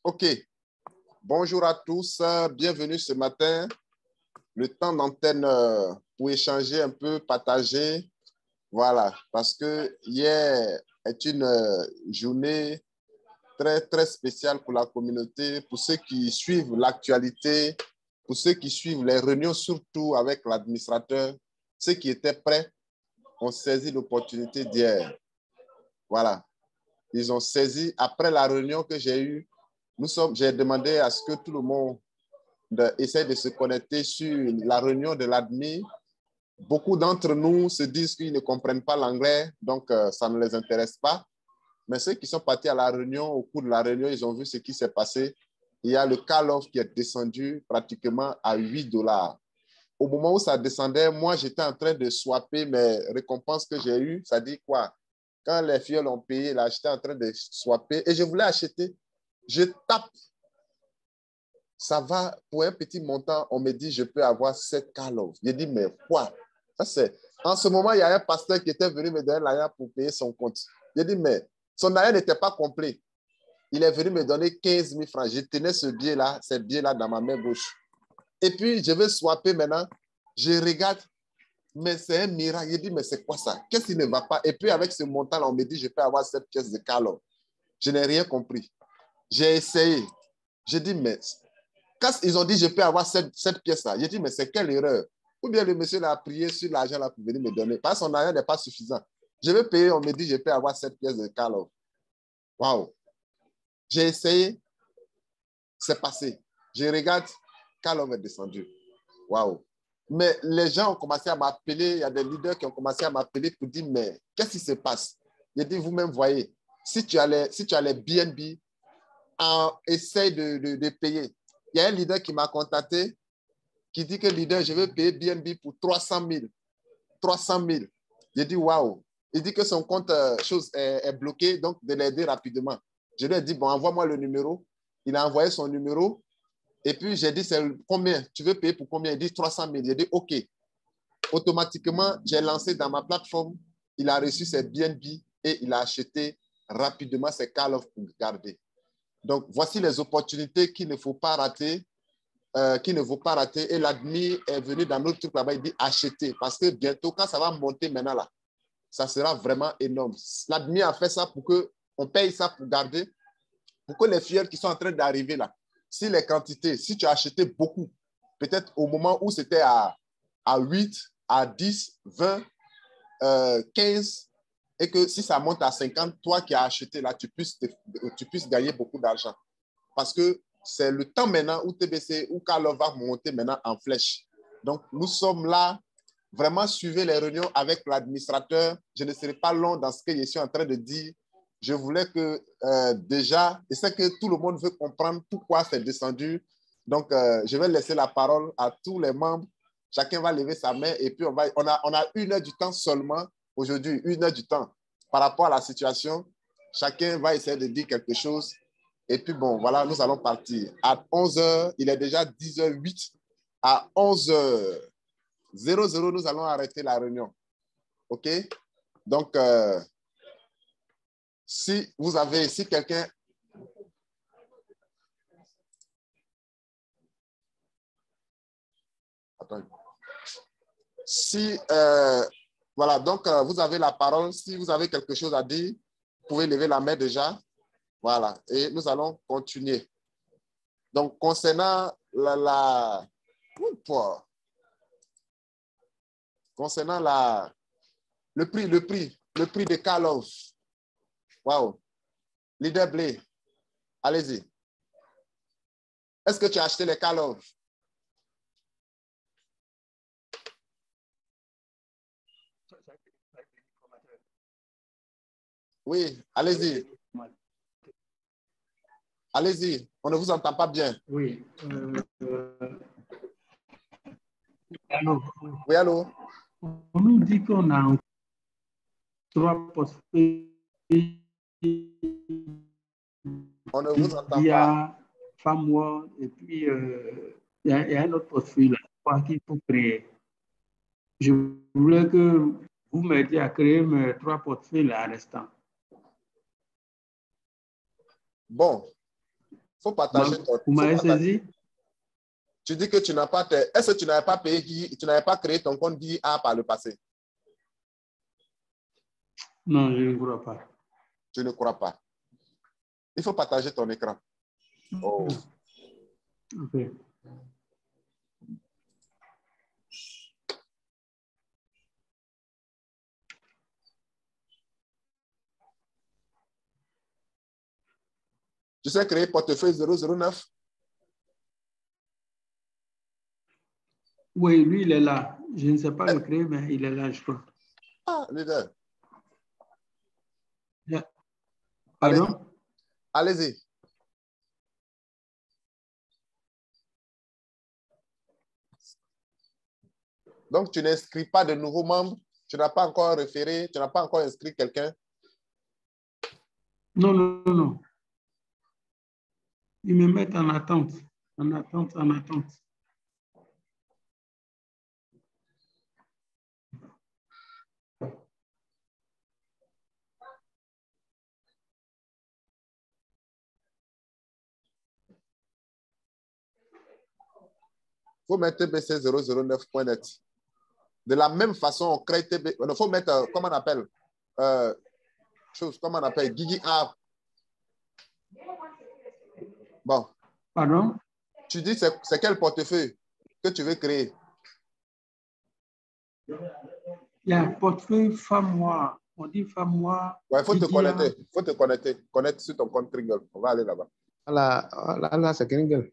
OK. Bonjour à tous. Bienvenue ce matin. Le temps d'antenne pour échanger un peu, partager. Voilà. Parce que hier est une journée très, très spéciale pour la communauté, pour ceux qui suivent l'actualité, pour ceux qui suivent les réunions, surtout avec l'administrateur. Ceux qui étaient prêts ont saisi l'opportunité d'hier. Voilà. Ils ont saisi, après la réunion que j'ai eue, j'ai demandé à ce que tout le monde essaie de se connecter sur la réunion de l'admin. Beaucoup d'entre nous se disent qu'ils ne comprennent pas l'anglais, donc ça ne les intéresse pas. Mais ceux qui sont partis à la réunion, au cours de la réunion, ils ont vu ce qui s'est passé. Il y a le call-off qui est descendu pratiquement à $8. Au moment où ça descendait, moi, j'étais en train de swapper mes récompenses que j'ai eues. Ça dit quoi? Quand les filles l'ont payé, là, j'étais en train de swapper et je voulais acheter. Je tape. Ça va pour un petit montant. On me dit, je peux avoir 7 call-off. J'ai dit, mais quoi? En ce moment, il y a un pasteur qui était venu me donner l'argent pour payer son compte. J'ai dit, mais son argent n'était pas complet. Il est venu me donner 15 000 francs. Je tenais ce billet-là, ces billets-là dans ma main gauche. Et puis, je vais swapper maintenant. Je regarde, mais c'est un miracle. Je dis, mais c'est quoi ça? Qu'est-ce qui ne va pas? Et puis, avec ce montant-là, on me dit, je peux avoir 7 pièces de call-off. Je n'ai rien compris. J'ai essayé. J'ai dit, mais quand ils ont dit, je peux avoir cette pièce-là, j'ai dit, mais c'est quelle erreur? Ou bien le monsieur a prié sur l'argent là pour venir me donner. Parce que son argent n'est pas suffisant. Je vais payer, on me dit, je peux avoir 7 pièces de call-off. Waouh! J'ai essayé, c'est passé. Je regarde, call-off est descendu. Waouh! Mais les gens ont commencé à m'appeler, il y a des leaders qui ont commencé à m'appeler pour dire, mais qu'est-ce qui se passe? J'ai dit, vous-même voyez, si tu as les BNB, essaye de payer. Il y a un leader qui m'a contacté, qui dit que leader, je veux payer BNB pour 300 000. 300 000. J'ai dit, waouh. Il dit que son compte est bloqué, donc de l'aider rapidement. Je lui ai dit, bon, envoie-moi le numéro. Il a envoyé son numéro. Et puis, j'ai dit, c'est combien? Tu veux payer pour combien? Il dit 300 000. J'ai dit, OK. Automatiquement, j'ai lancé dans ma plateforme. Il a reçu ses BNB et il a acheté rapidement ses call-off pour garder. Donc, voici les opportunités qu'il ne faut pas rater. Et l'admin est venu dans notre truc là-bas, il dit acheter parce que bientôt, quand ça va monter maintenant là, ça sera vraiment énorme. L'admin a fait ça pour qu'on paye ça pour garder, pour que les filières qui sont en train d'arriver là, si les quantités, si tu as acheté beaucoup, peut-être au moment où c'était à 8, à 10, 20, 15, et que si ça monte à 50, toi qui as acheté là, tu puisses gagner beaucoup d'argent. Parce que c'est le temps maintenant où TBC, où Carlo va monter maintenant en flèche. Donc, nous sommes là. Vraiment, suivez les réunions avec l'administrateur. Je ne serai pas long dans ce que je suis en train de dire. Je voulais que déjà, et c'est que tout le monde veut comprendre pourquoi c'est descendu. Donc, je vais laisser la parole à tous les membres. Chacun va lever sa main et puis on a 1 heure du temps seulement aujourd'hui, 1 heure du temps par rapport à la situation. Chacun va essayer de dire quelque chose. Et puis bon, voilà, nous allons partir. À 11 h, il est déjà 10h08. À 11h00, nous allons arrêter la réunion. OK? Donc, si quelqu'un... Attends. Voilà, donc vous avez la parole. Si vous avez quelque chose à dire, vous pouvez lever la main déjà. Voilà, et nous allons continuer. Donc, concernant le prix de call-off. Wow. Leader Blé, allez-y. Est-ce que tu as acheté les call-off? Oui, allez-y. Allez-y, on ne vous entend pas bien. Oui. Allô? Oui, allô? On nous dit qu'on a 3 possibilités. On ne vous entend Il y pas. a Femme World et puis il y a un autre portefeuille là, qu'il faut créer. Je voulais que vous m'aidiez à créer mes 3 portefeuilles là à l'instant. Bon, Faut partager Vous m'avez saisi? Tu dis que tu n'as pas... Est-ce que tu n'avais pas payé, tu n'avais pas créé ton compte GIA par le passé? Non, je ne crois pas. Tu ne crois pas. Il faut partager ton écran. Oh. Ok. Tu sais créer portefeuille 009? Oui, lui, il est là. Je ne sais pas le créer, mais il est là, je crois. Ah, leader. Yeah. Pardon? Allez-y. Donc, tu n'inscris pas de nouveaux membres? Tu n'as pas encore référé? Tu n'as pas encore inscrit quelqu'un? Non, non, non. Ils me mettent en attente. En attente, en attente. Il faut mettre tbc009.net. De la même façon, on crée TB. Il faut mettre, comment on appelle? Comment on appelle? Gigi Art. Bon. Pardon? Tu dis, c'est quel portefeuille que tu veux créer? Il y a un portefeuille femme moi. On dit femme moi. Ouais, il faut te Gigi Art. connecter. Il faut te connecter. Connecte sur ton compte Tringle. On va aller là-bas. Là, c'est Tringle.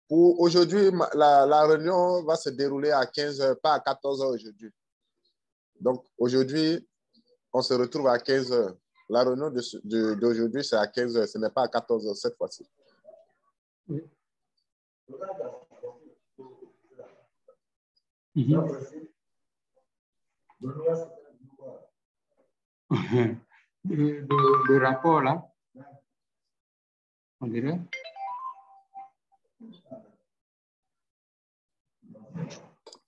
Pour aujourd'hui, la réunion va se dérouler à 15 heures, pas à 14 heures aujourd'hui. Donc, aujourd'hui, on se retrouve à 15 heures. La réunion d'aujourd'hui, c'est à 15 heures. Ce n'est pas à 14 heures cette fois-ci. Oui. Le rapport là, on dirait.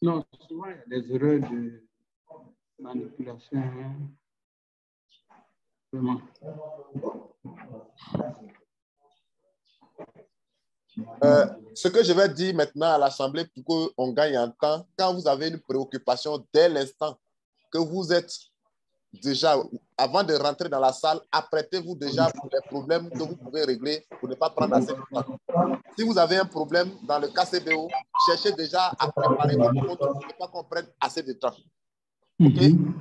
Non, souvent il y a des erreurs de manipulation. Hein. Vraiment. Ce que je vais dire maintenant à l'Assemblée pour qu'on gagne en temps, quand vous avez une préoccupation dès l'instant que vous êtes déjà, avant de rentrer dans la salle, apprêtez-vous déjà pour les problèmes que vous pouvez régler pour ne pas prendre assez de temps. Si vous avez un problème dans le KCBO, cherchez déjà à préparer votre compte pour ne pas qu'on prenne assez de temps. OK?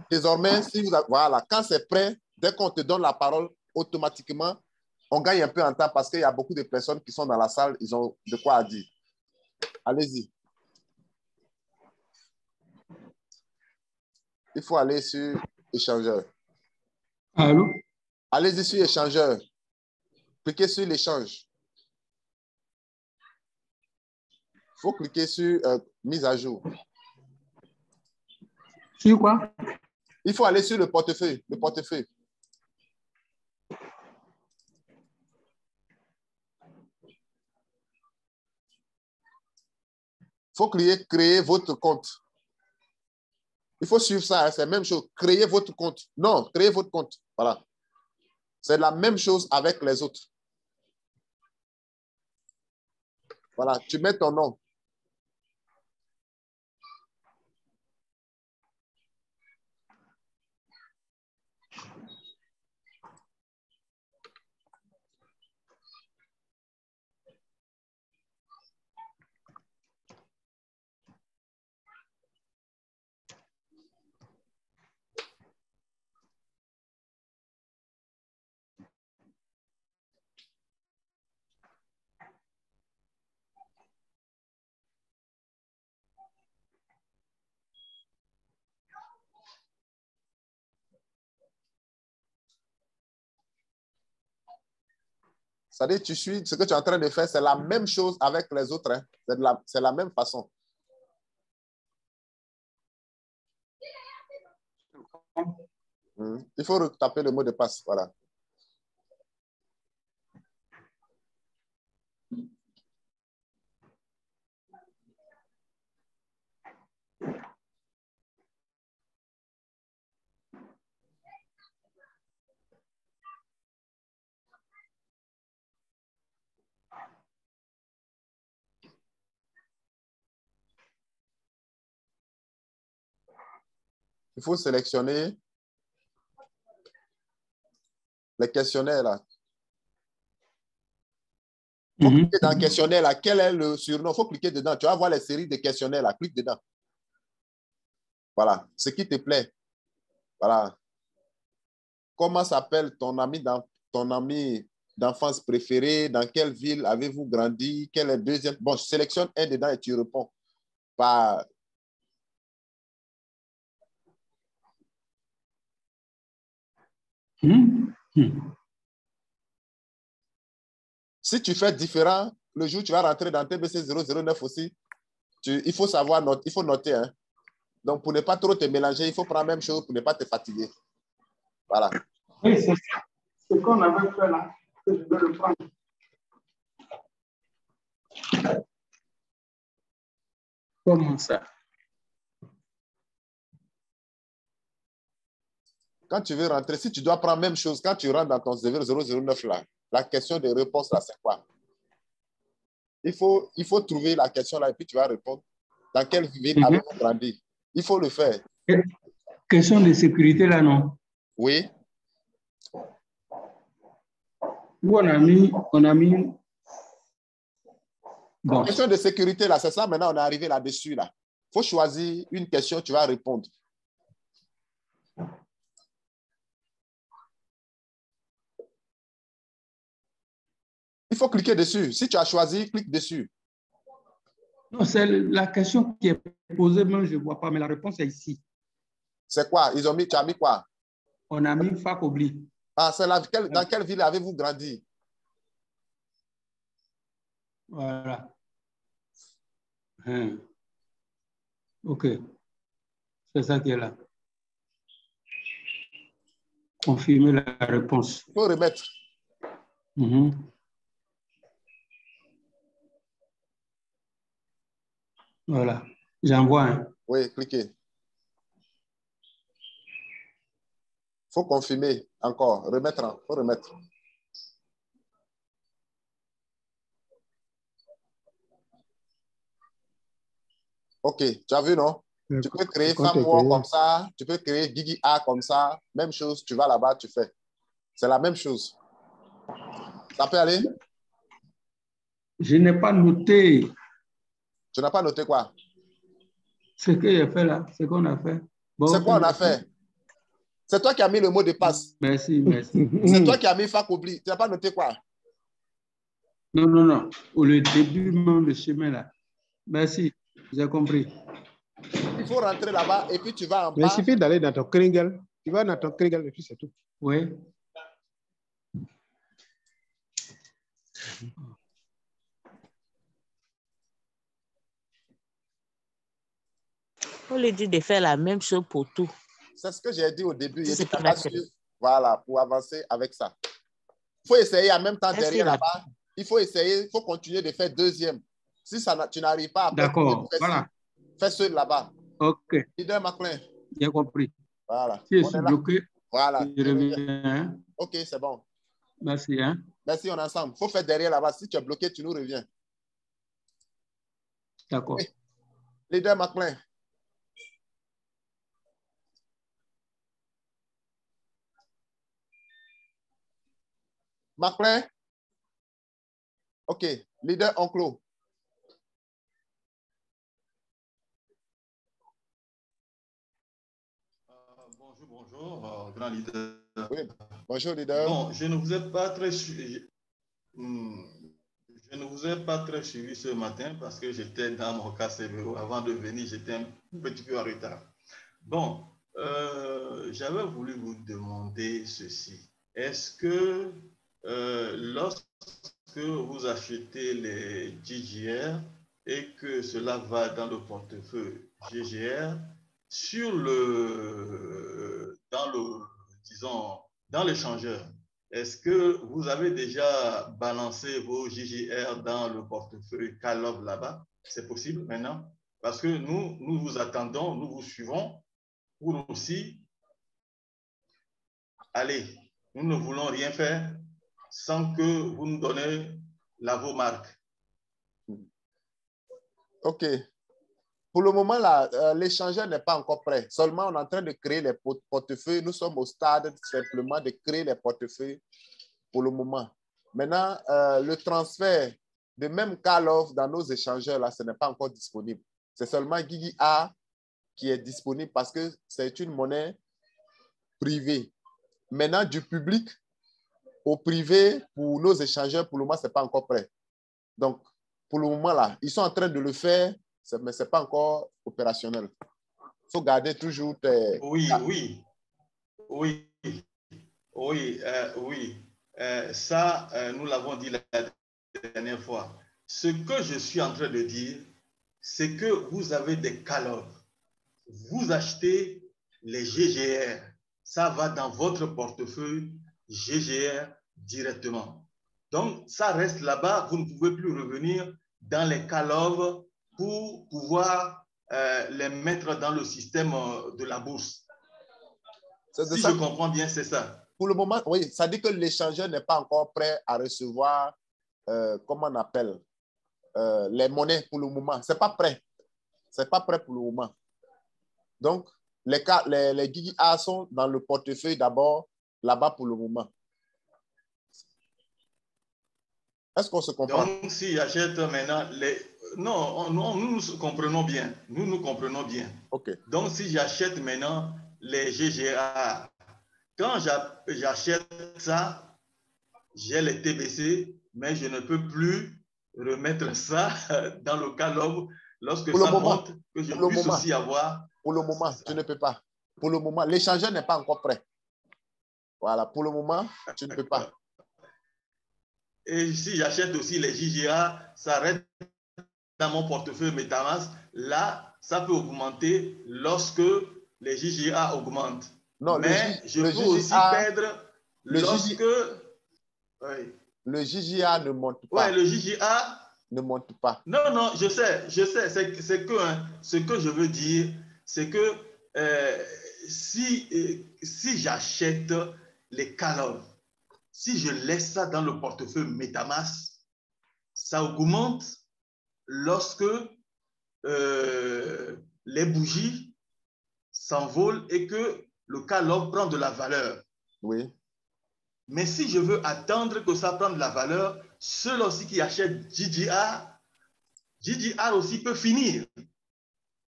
Désormais, si vous avez, voilà, quand c'est prêt, dès qu'on te donne la parole, automatiquement, on gagne un peu en temps parce qu'il y a beaucoup de personnes qui sont dans la salle, ils ont de quoi à dire. Allez-y. Il faut aller sur échangeur. Allô? Allez-y sur échangeur. Cliquez sur l'échange. Il faut cliquer sur mise à jour. Sur quoi? Il faut aller sur le portefeuille. Le portefeuille. Il faut créer votre compte. Il faut suivre ça, hein, c'est la même chose. Créez votre compte. Non, créez votre compte. Voilà. C'est la même chose avec les autres. Voilà, tu mets ton nom. C'est-à-dire, tu suis ce que tu es en train de faire, c'est la même chose avec les autres. Hein. C'est la même façon. Il faut retaper le mot de passe. Voilà. Il faut sélectionner les questionnaires là. Il faut cliquer dans le questionnaire là. Quel est le surnom? Il faut cliquer dedans. Tu vas voir les séries de questionnaires là. Clique dedans. Voilà. Ce qui te plaît. Voilà. Comment s'appelle ton ami d'enfance préféré? Dans quelle ville avez-vous grandi? Quel est le deuxième? Bon, je sélectionne un dedans et tu réponds. Par... Si tu fais différent, le jour où tu vas rentrer dans TBC 009 aussi, il faut savoir noter, il faut noter. Hein. Donc, pour ne pas trop te mélanger, il faut prendre la même chose pour ne pas te fatiguer. Voilà. Oui, c'est ça. Ce qu'on avait fait là, que je vais le prendre. Comment ça? Quand tu veux rentrer, si tu dois prendre la même chose, quand tu rentres dans ton 009 là, la question de réponse là, c'est quoi? Il faut trouver la question là et puis tu vas répondre. Dans quelle ville avez-vous grandi? Il faut le faire. Question de sécurité là, non? Oui. Où on a mis... Bon. Question de sécurité là, c'est ça maintenant, on est arrivé là-dessus là. Il faut choisir une question, tu vas répondre. Il faut cliquer dessus. Si tu as choisi, clique dessus. Non, c'est la question qui est posée, même je ne vois pas, mais la réponse est ici. C'est quoi? Tu as mis quoi? On a mis Fakobli. Ah, c'est dans quelle ville avez-vous grandi? Voilà. OK. C'est ça qui est là. Confirmer la réponse. Il faut remettre. Voilà. J'envoie. Hein. Oui, cliquez. Il faut confirmer encore. Remettre. Il faut remettre. OK. Tu as vu, non? Tu peux créer Famwo comme ça. Tu peux créer Gigi A comme ça. Même chose. Tu vas là-bas, tu fais. C'est la même chose. Ça peut aller? Je n'ai pas noté. Tu n'as pas noté quoi? Ce que j'ai fait là, ce qu'on a fait. Bon, c'est quoi on a fait? C'est toi qui as mis le mot de passe. Merci, merci. C'est toi qui as mis Fakobli. Tu n'as pas noté quoi? Non, non, non. Au début même le chemin là. Merci, j'ai compris. Il faut rentrer là-bas et puis tu vas en bas. Mais il suffit d'aller dans ton Kringle. Tu vas dans ton Kringle et puis c'est tout. Oui. On lui dit de faire la même chose pour tout. C'est ce que j'ai dit au début. Voilà, pour avancer avec ça. Il faut essayer en même temps derrière là-bas. Il faut essayer, il faut continuer de faire deuxième. Si tu n'arrives pas à faire d'accord, voilà. Fais seul là-bas. OK. Leader Maclean. J'ai compris. Voilà. Si je suis bloqué, voilà. je reviens. OK, c'est bon. Merci. Hein? Merci, on est ensemble. Il faut faire derrière là-bas. Si tu es bloqué, tu nous reviens. D'accord. Okay. Leader Maclean. Maclean? OK. Leader Enclos. Bonjour, grand leader. Oui. Bonjour, leader. Bon, je ne vous ai pas très suivi ce matin parce que j'étais dans mon Casemiro. Avant de venir, j'étais un petit peu en retard. Bon, j'avais voulu vous demander ceci. Est-ce que lorsque vous achetez les GGR et que cela va dans le portefeuille GGR, dans l'échangeur, est-ce que vous avez déjà balancé vos GGR dans le portefeuille Calov là-bas? C'est possible maintenant? Parce que nous vous attendons, nous vous suivons pour aussi, allez, nous ne voulons rien faire sans que vous nous donnez vos marques. OK. Pour le moment, l'échangeur n'est pas encore prêt. Seulement, on est en train de créer les portefeuilles. Nous sommes au stade simplement de créer les portefeuilles pour le moment. Maintenant, le transfert de même Calov dans nos échangeurs, là, ce n'est pas encore disponible. C'est seulement Gigi A qui est disponible parce que c'est une monnaie privée. Maintenant, du public au privé, pour nos échangeurs, pour le moment, ce n'est pas encore prêt. Donc, pour le moment, là, ils sont en train de le faire, mais ce n'est pas encore opérationnel. Il faut garder toujours tes... Oui. Ça, nous l'avons dit la dernière fois. Ce que je suis en train de dire, c'est que vous avez des Calov. Vous achetez les GGR. Ça va dans votre portefeuille GGR directement. Donc, ça reste là-bas. Vous ne pouvez plus revenir dans les Calov pour pouvoir les mettre dans le système de la bourse. Si je comprends bien, c'est ça. Pour le moment, oui, ça dit que l'échangeur n'est pas encore prêt à recevoir, comment on appelle, les monnaies pour le moment. Ce n'est pas prêt. Ce n'est pas prêt pour le moment. Donc, les Gigi A sont dans le portefeuille d'abord, là-bas pour le moment. Est-ce qu'on se comprend? Donc, si j'achète maintenant les... Non, nous comprenons bien. Nous comprenons bien. OK. Donc, si j'achète maintenant les GGA, quand j'achète ça, j'ai les TBC, mais je ne peux plus remettre ça dans le Calov lorsque ça monte, que je puisse aussi avoir... Pour le moment, tu ne peux pas. Pour le moment, l'échangeur n'est pas encore prêt. Voilà, pour le moment, tu ne peux pas. Et si j'achète aussi les JGA, ça reste dans mon portefeuille MetaMask. Là, ça peut augmenter lorsque les JGA augmentent. Non, mais je peux aussi perdre lorsque... Oui. Le JGA ne monte pas. Oui, le JGA ne monte pas. Non, je sais. C'est que ce que je veux dire, c'est que si j'achète les Calov, si je laisse ça dans le portefeuille MetaMask, ça augmente lorsque les bougies s'envolent et que le Calov prend de la valeur. Oui. Mais si je veux attendre que ça prenne de la valeur, ceux aussi qui achètent GGR aussi peut finir.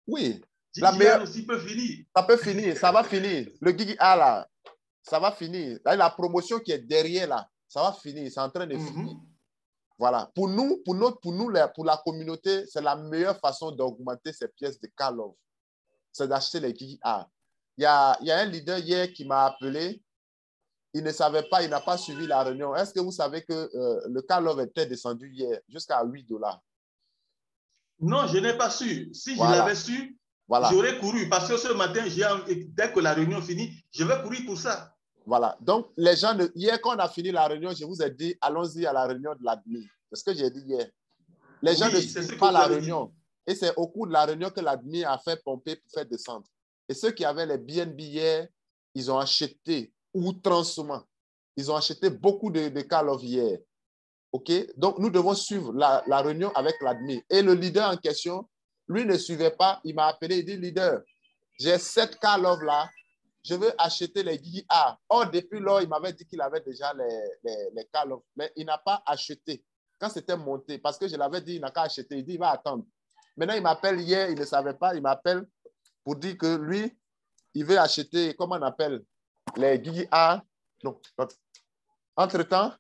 Oui. GGR aussi peut finir. Ça peut finir, ça va finir. Le GGR là, ça va finir. Là, la promotion qui est derrière là, ça va finir. C'est en train de finir. Voilà. Pour nous, pour la communauté, c'est la meilleure façon d'augmenter ces pièces de Calov. C'est d'acheter les GGR. Il y a un leader hier qui m'a appelé. Il ne savait pas, il n'a pas suivi la réunion. Est-ce que vous savez que le Calov était descendu hier jusqu'à $8? Non, je n'ai pas su. Si je l'avais su, j'aurais couru. Parce que ce matin, dès que la réunion finit, je vais courir pour ça. Voilà. Donc, les gens, hier, quand on a fini la réunion, je vous ai dit, allons-y à la réunion de l'admin. C'est ce que j'ai dit hier. Les gens ne suivent pas la réunion. Et c'est au cours de la réunion que l'admin a fait pomper pour faire descendre. Et ceux qui avaient les BNB hier, ils ont acheté outrancement. Ils ont acheté beaucoup de Calov hier. OK? Donc, nous devons suivre la réunion avec l'admin. Et le leader en question, lui ne suivait pas. Il m'a appelé, il dit, leader, j'ai 7 Calov là. Je veux acheter les GGA. Or, depuis lors, il m'avait dit qu'il avait déjà les Calov. Mais il n'a pas acheté. Quand c'était monté, parce que je l'avais dit, il n'a qu'à acheter. Il dit, il va attendre. Maintenant, il m'appelle hier, il ne savait pas. Il m'appelle pour dire que lui, il veut acheter, comment on appelle, les GGA. Donc, entre-temps,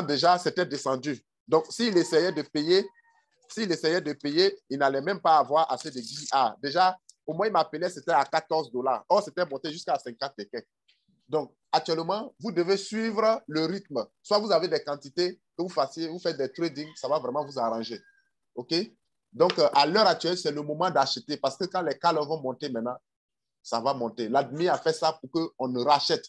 déjà, c'était descendu. Donc, s'il essayait de payer, il n'allait même pas avoir assez de GGA. Déjà, au moins, il m'appelait, c'était à $14. Or, c'était monté jusqu'à 50 et quelques. Donc, actuellement, vous devez suivre le rythme. Soit vous avez des quantités que vous fassiez, vous faites des trading, ça va vraiment vous arranger. OK? Donc, à l'heure actuelle, c'est le moment d'acheter parce que quand les cales vont monter maintenant, ça va monter. L'admin a fait ça pour qu'on ne rachète.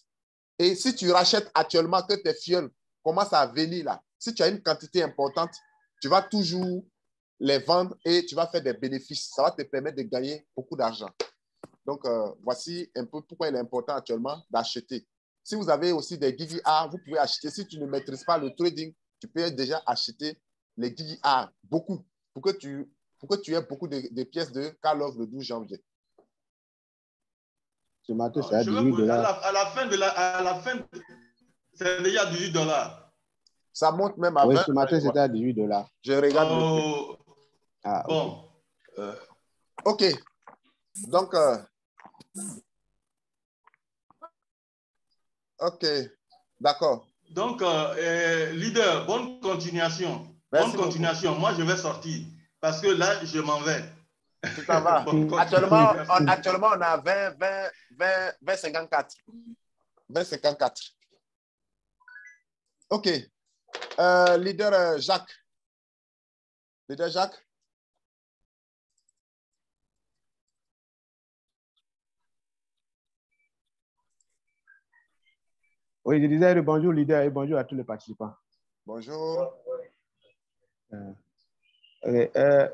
Et si tu rachètes actuellement que tes fioles commencent à venir là, si tu as une quantité importante, tu vas toujours les vendre et tu vas faire des bénéfices. Ça va te permettre de gagner beaucoup d'argent. Donc, voici un peu pourquoi il est important actuellement d'acheter. Si vous avez aussi des GGR, vous pouvez acheter. Si tu ne maîtrises pas le trading, tu peux déjà acheter les GGR, beaucoup, pour que tu aies beaucoup de pièces de Call of le 12 janvier. Ce matin, c'est à 18 $. À la fin, c'est déjà 18 $. Ça monte même à 20. Oui, ce matin, c'était à 18 $. Je regarde. Oh, Ah, bon. OK. Donc, OK. D'accord. Donc, leader, bonne continuation. Merci bonne continuation. beaucoup. Moi, je vais sortir parce que là, je m'en vais. Tu t'en vas. Actuellement, on a 20, 54. 20, 54. OK. Leader Jacques. Leader Jacques. Oui, je disais bonjour, leader, et bonjour à tous les participants. Bonjour.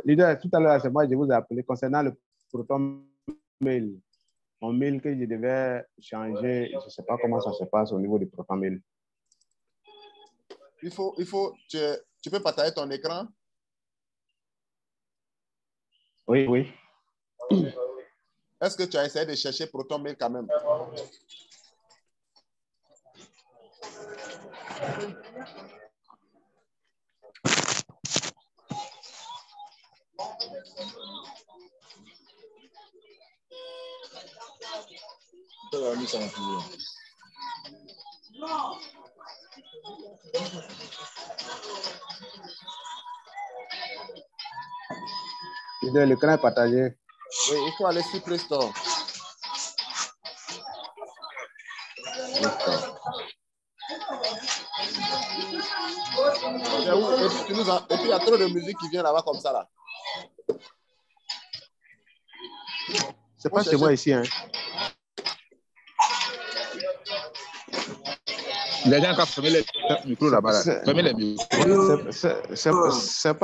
Leader, tout à l'heure, c'est moi, je vous ai appelé concernant le Proton Mail. Mon mail que je devais changer, je ne sais pas comment ça se passe au niveau du Proton Mail. Tu peux partager ton écran? Oui, oui. Est-ce que tu as essayé de chercher Proton Mail quand même? L'écran est partagé. Oui, il faut aller sur Play Store. Et puis, il y a trop de musique qui vient là-bas comme ça, là. C'est pas chez moi ici, hein. Les gens ont fermé les micros là-bas. Fermez les micros. C'est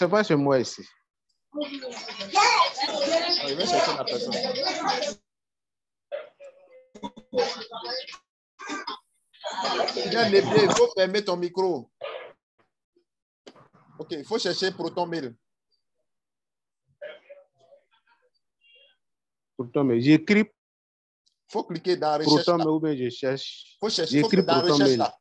pas chez moi ici. Je vais chercher la personne. Il faut fermer ton micro. OK, il faut chercher Proton Mail. Proton Mail. J'écris. Il faut cliquer dans Recherche. Proton Mail ou bien je cherche. Il faut chercher dans Recherche là.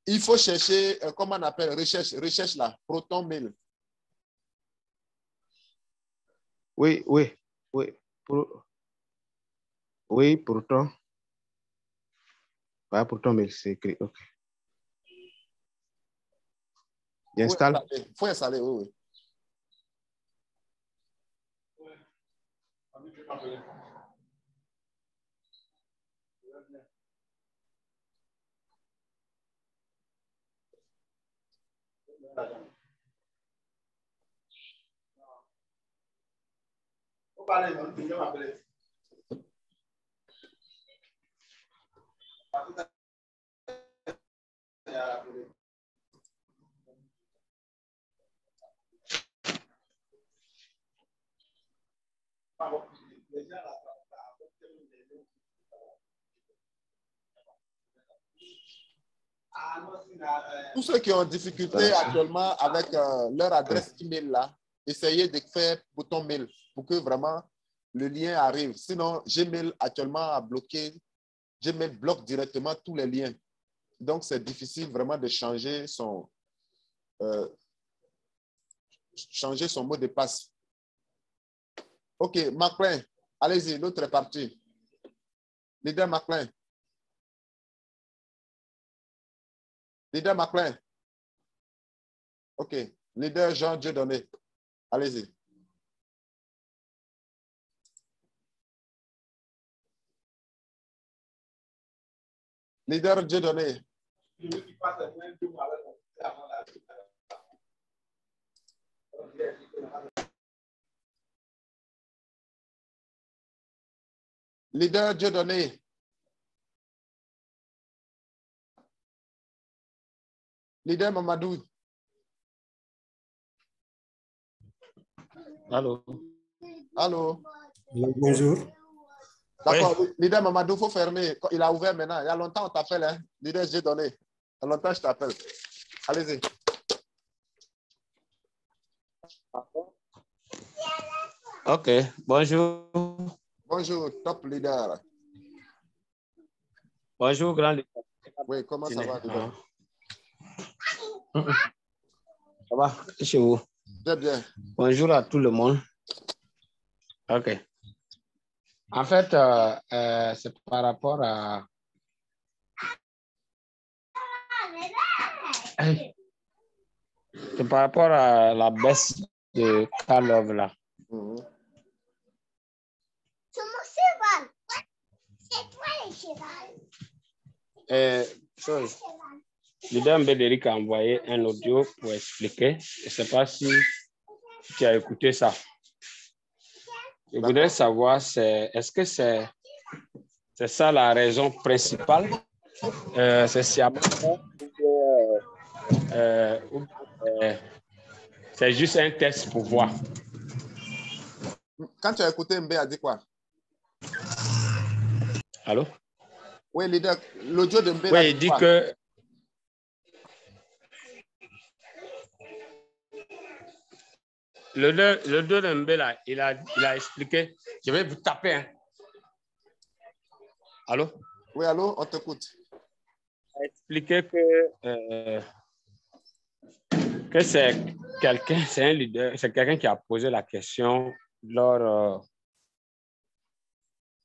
Il faut chercher, comment on appelle, recherche là, Proton Mail. Oui. Oui, Proton. Pas Proton Mail, c'est écrit. OK. J'installe. Il faut installer, oui. Tous ceux qui ont difficulté actuellement avec leur adresse email là, essayez de faire Proton Mail pour que vraiment le lien arrive. Sinon, Gmail actuellement a bloqué. Gmail bloque directement tous les liens. Donc, c'est difficile vraiment de changer son mot de passe. OK, Maclean, allez-y, l'autre est parti. Leader Maclean. Leader Maclean. OK. Leader Jean Dieudonné. Allez-y. Leader Dieudonné. Leader Dieudonné. Leader Mamadou. Allô. Allô. Bonjour. D'accord, Oui. Leader Mamadou, il faut fermer. Il a ouvert maintenant. Il y a longtemps, on t'appelle. Hein? Leader Dieudonné. Il y a longtemps, je t'appelle. Allez-y. Ok, bonjour. Bonjour, top leader. Bonjour, grand leader. Oui, comment ça va, leader? Ça va, chez vous? Très bien. Bonjour à tout le monde. Ok. En fait, c'est par rapport à... C'est par rapport à la baisse de Karlov là. Mhm. Chose. Leader Mbédéric a envoyé un audio pour expliquer. Je ne sais pas si tu as écouté ça. Je voudrais savoir, est-ce que c'est ça la raison principale? C'est c'est juste un test pour voir. Quand tu as écouté Mbé a dit quoi? Allô? Oui, leader, l'audio de Mbé. Oui, il dit que le deux de Mbé là, il a expliqué. Je vais vous taper. Hein. Allô? Oui, allô, on t'écoute. Il a expliqué que c'est quelqu'un, c'est un leader, c'est quelqu'un qui a posé la question lors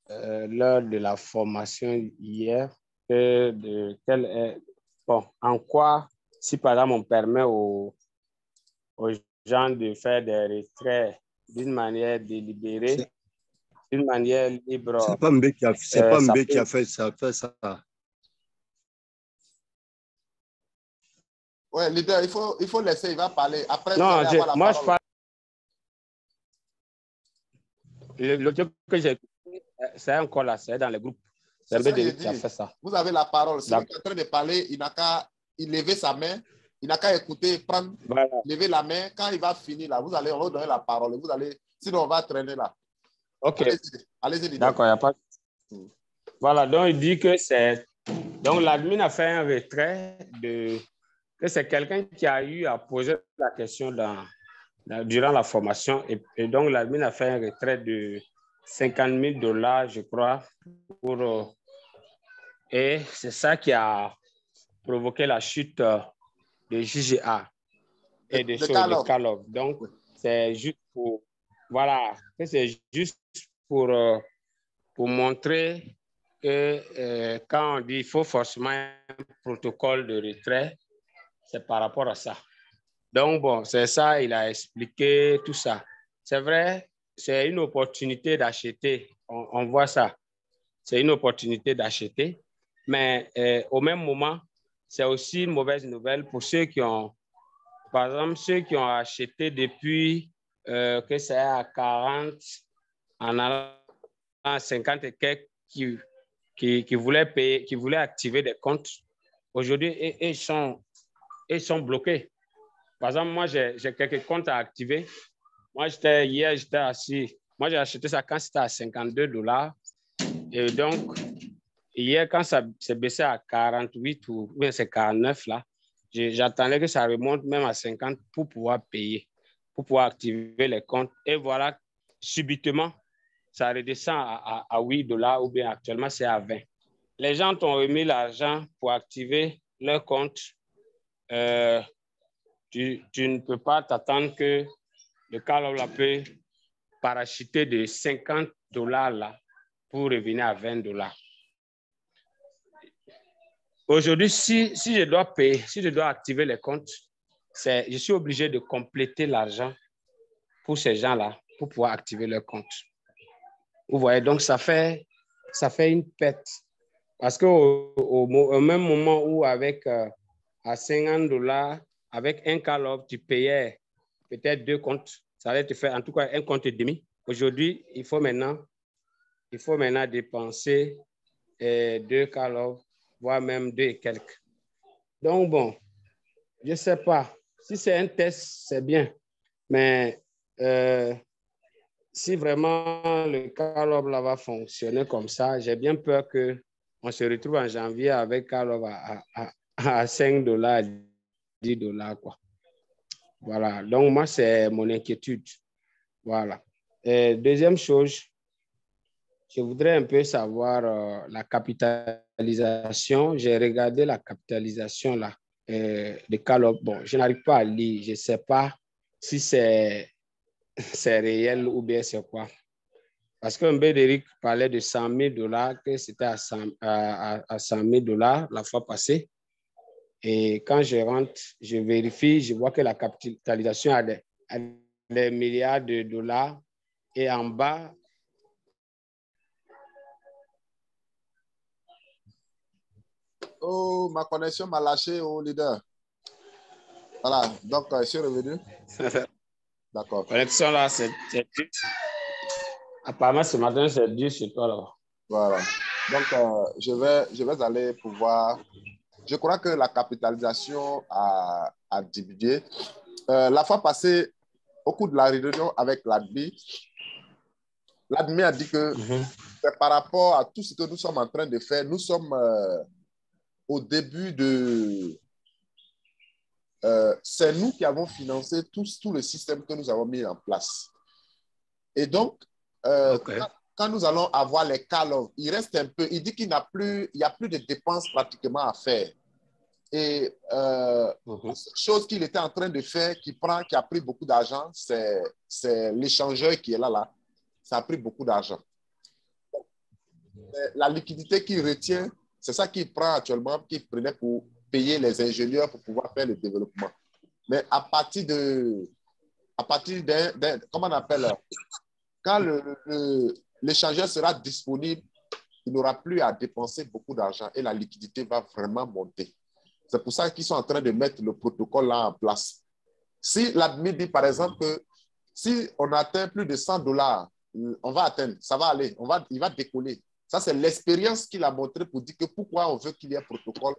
de la formation hier, en quoi, si par exemple on permet aux gens de faire des retraits d'une manière délibérée, d'une manière libre. C'est pas Mbé qui a fait ça. Oui, leader, il faut laisser, il va parler. Après, non, moi je parle. L'audio que j'ai écouté, c'est encore là, c'est dans le groupe. C'est Mbé qui a fait ça. Vous avez la parole. Si vous êtes en train de parler, il n'a qu'à lever sa main, il n'a qu'à écouter, prendre, lever la main. Quand il va finir là, on va vous donner la parole. Sinon, on va traîner là. Ok. Allez-y, leader. D'accord, il n'y a pas. Voilà, donc il dit que c'est. Donc l'admin a fait un retrait que c'est quelqu'un qui a eu à poser la question durant la formation et donc l'admin a fait un retrait de $50 000, je crois, et c'est ça qui a provoqué la chute de JGA et de Karlov. Donc, c'est juste pour, voilà, c'est juste pour montrer que quand on dit qu'il faut forcément un protocole de retrait, c'est par rapport à ça. Donc, bon, c'est ça, il a expliqué tout ça. C'est vrai, c'est une opportunité d'acheter. On voit ça. C'est une opportunité d'acheter. Mais au même moment, c'est aussi une mauvaise nouvelle pour ceux qui ont, par exemple, ceux qui ont acheté depuis que c'est à 40, en allant à 50 et quelques, qui voulaient payer, qui voulaient activer des comptes. Aujourd'hui, ils sont bloqués. Par exemple, moi, j'ai quelques comptes à activer. Moi, hier, j'étais assis. Moi, j'ai acheté ça quand c'était à $52. Et donc, hier, quand ça s'est baissé à 48 ou bien c'est 49, là, j'attendais que ça remonte même à 50 pour pouvoir payer, pour pouvoir activer les comptes. Et voilà, subitement, ça redescend à $8 ou bien actuellement, c'est à 20. Les gens t'ont remis l'argent pour activer leur compte. Tu ne peux pas t'attendre que le Karlov peut parachuter de $50 là pour revenir à $20. Aujourd'hui, si je dois payer, si je dois activer les comptes, je suis obligé de compléter l'argent pour ces gens-là pour pouvoir activer leur compte. Vous voyez, donc ça fait une perte Parce qu'au même moment où avec à $50, avec un call-off, tu payais peut-être 2 comptes. Ça allait te faire en tout cas un compte et demi. Aujourd'hui, il faut maintenant dépenser 2 call-off, voire même 2 et quelques. Donc bon, je ne sais pas. Si c'est un test, c'est bien. Mais si vraiment le call-off va fonctionner comme ça, j'ai bien peur qu'on se retrouve en janvier avec call-off à $5, $10, quoi. Voilà. Donc, moi, c'est mon inquiétude. Voilà. Et deuxième chose, je voudrais un peu savoir la capitalisation. J'ai regardé la capitalisation là, de call-off. Bon, je n'arrive pas à lire. Je ne sais pas si c'est réel ou bien c'est quoi. Parce que Mbédéric parlait de $100,000, que c'était à $100,000 la fois passée. Et quand je rentre, je vérifie, je vois que la capitalisation a des milliards de dollars. Et en bas, oh, ma connexion m'a lâché au leader. Voilà, donc je suis revenu. D'accord. Connexion là, c'est dur. Apparemment, ce matin, c'est dur sur toi là. Voilà. Donc, je vais aller pouvoir. Je crois que la capitalisation a diminué. La fois passée, au cours de la réunion avec l'ADMI, l'ADMI a dit que c'est par rapport à tout ce que nous sommes en train de faire, nous sommes au début de... c'est nous qui avons financé tout le système que nous avons mis en place. Et donc, quand nous allons avoir les call-offs, il reste un peu, il dit qu'il n'y a plus de dépenses pratiquement à faire. Et chose qu'il était en train de faire, qui a pris beaucoup d'argent, c'est l'échangeur qui est là. Ça a pris beaucoup d'argent. La liquidité qu'il retient, c'est ça qu'il prend actuellement, qu'il prenait pour payer les ingénieurs pour pouvoir faire le développement. Mais à partir d'un, comment on appelle, quand l'échangeur sera disponible, il n'aura plus à dépenser beaucoup d'argent et la liquidité va vraiment monter. C'est pour ça qu'ils sont en train de mettre le protocole là en place. Si l'admin dit par exemple que si on atteint plus de $100, on va atteindre, ça va aller, il va décoller. Ça, c'est l'expérience qu'il a montré pour dire que pourquoi on veut qu'il y ait un protocole.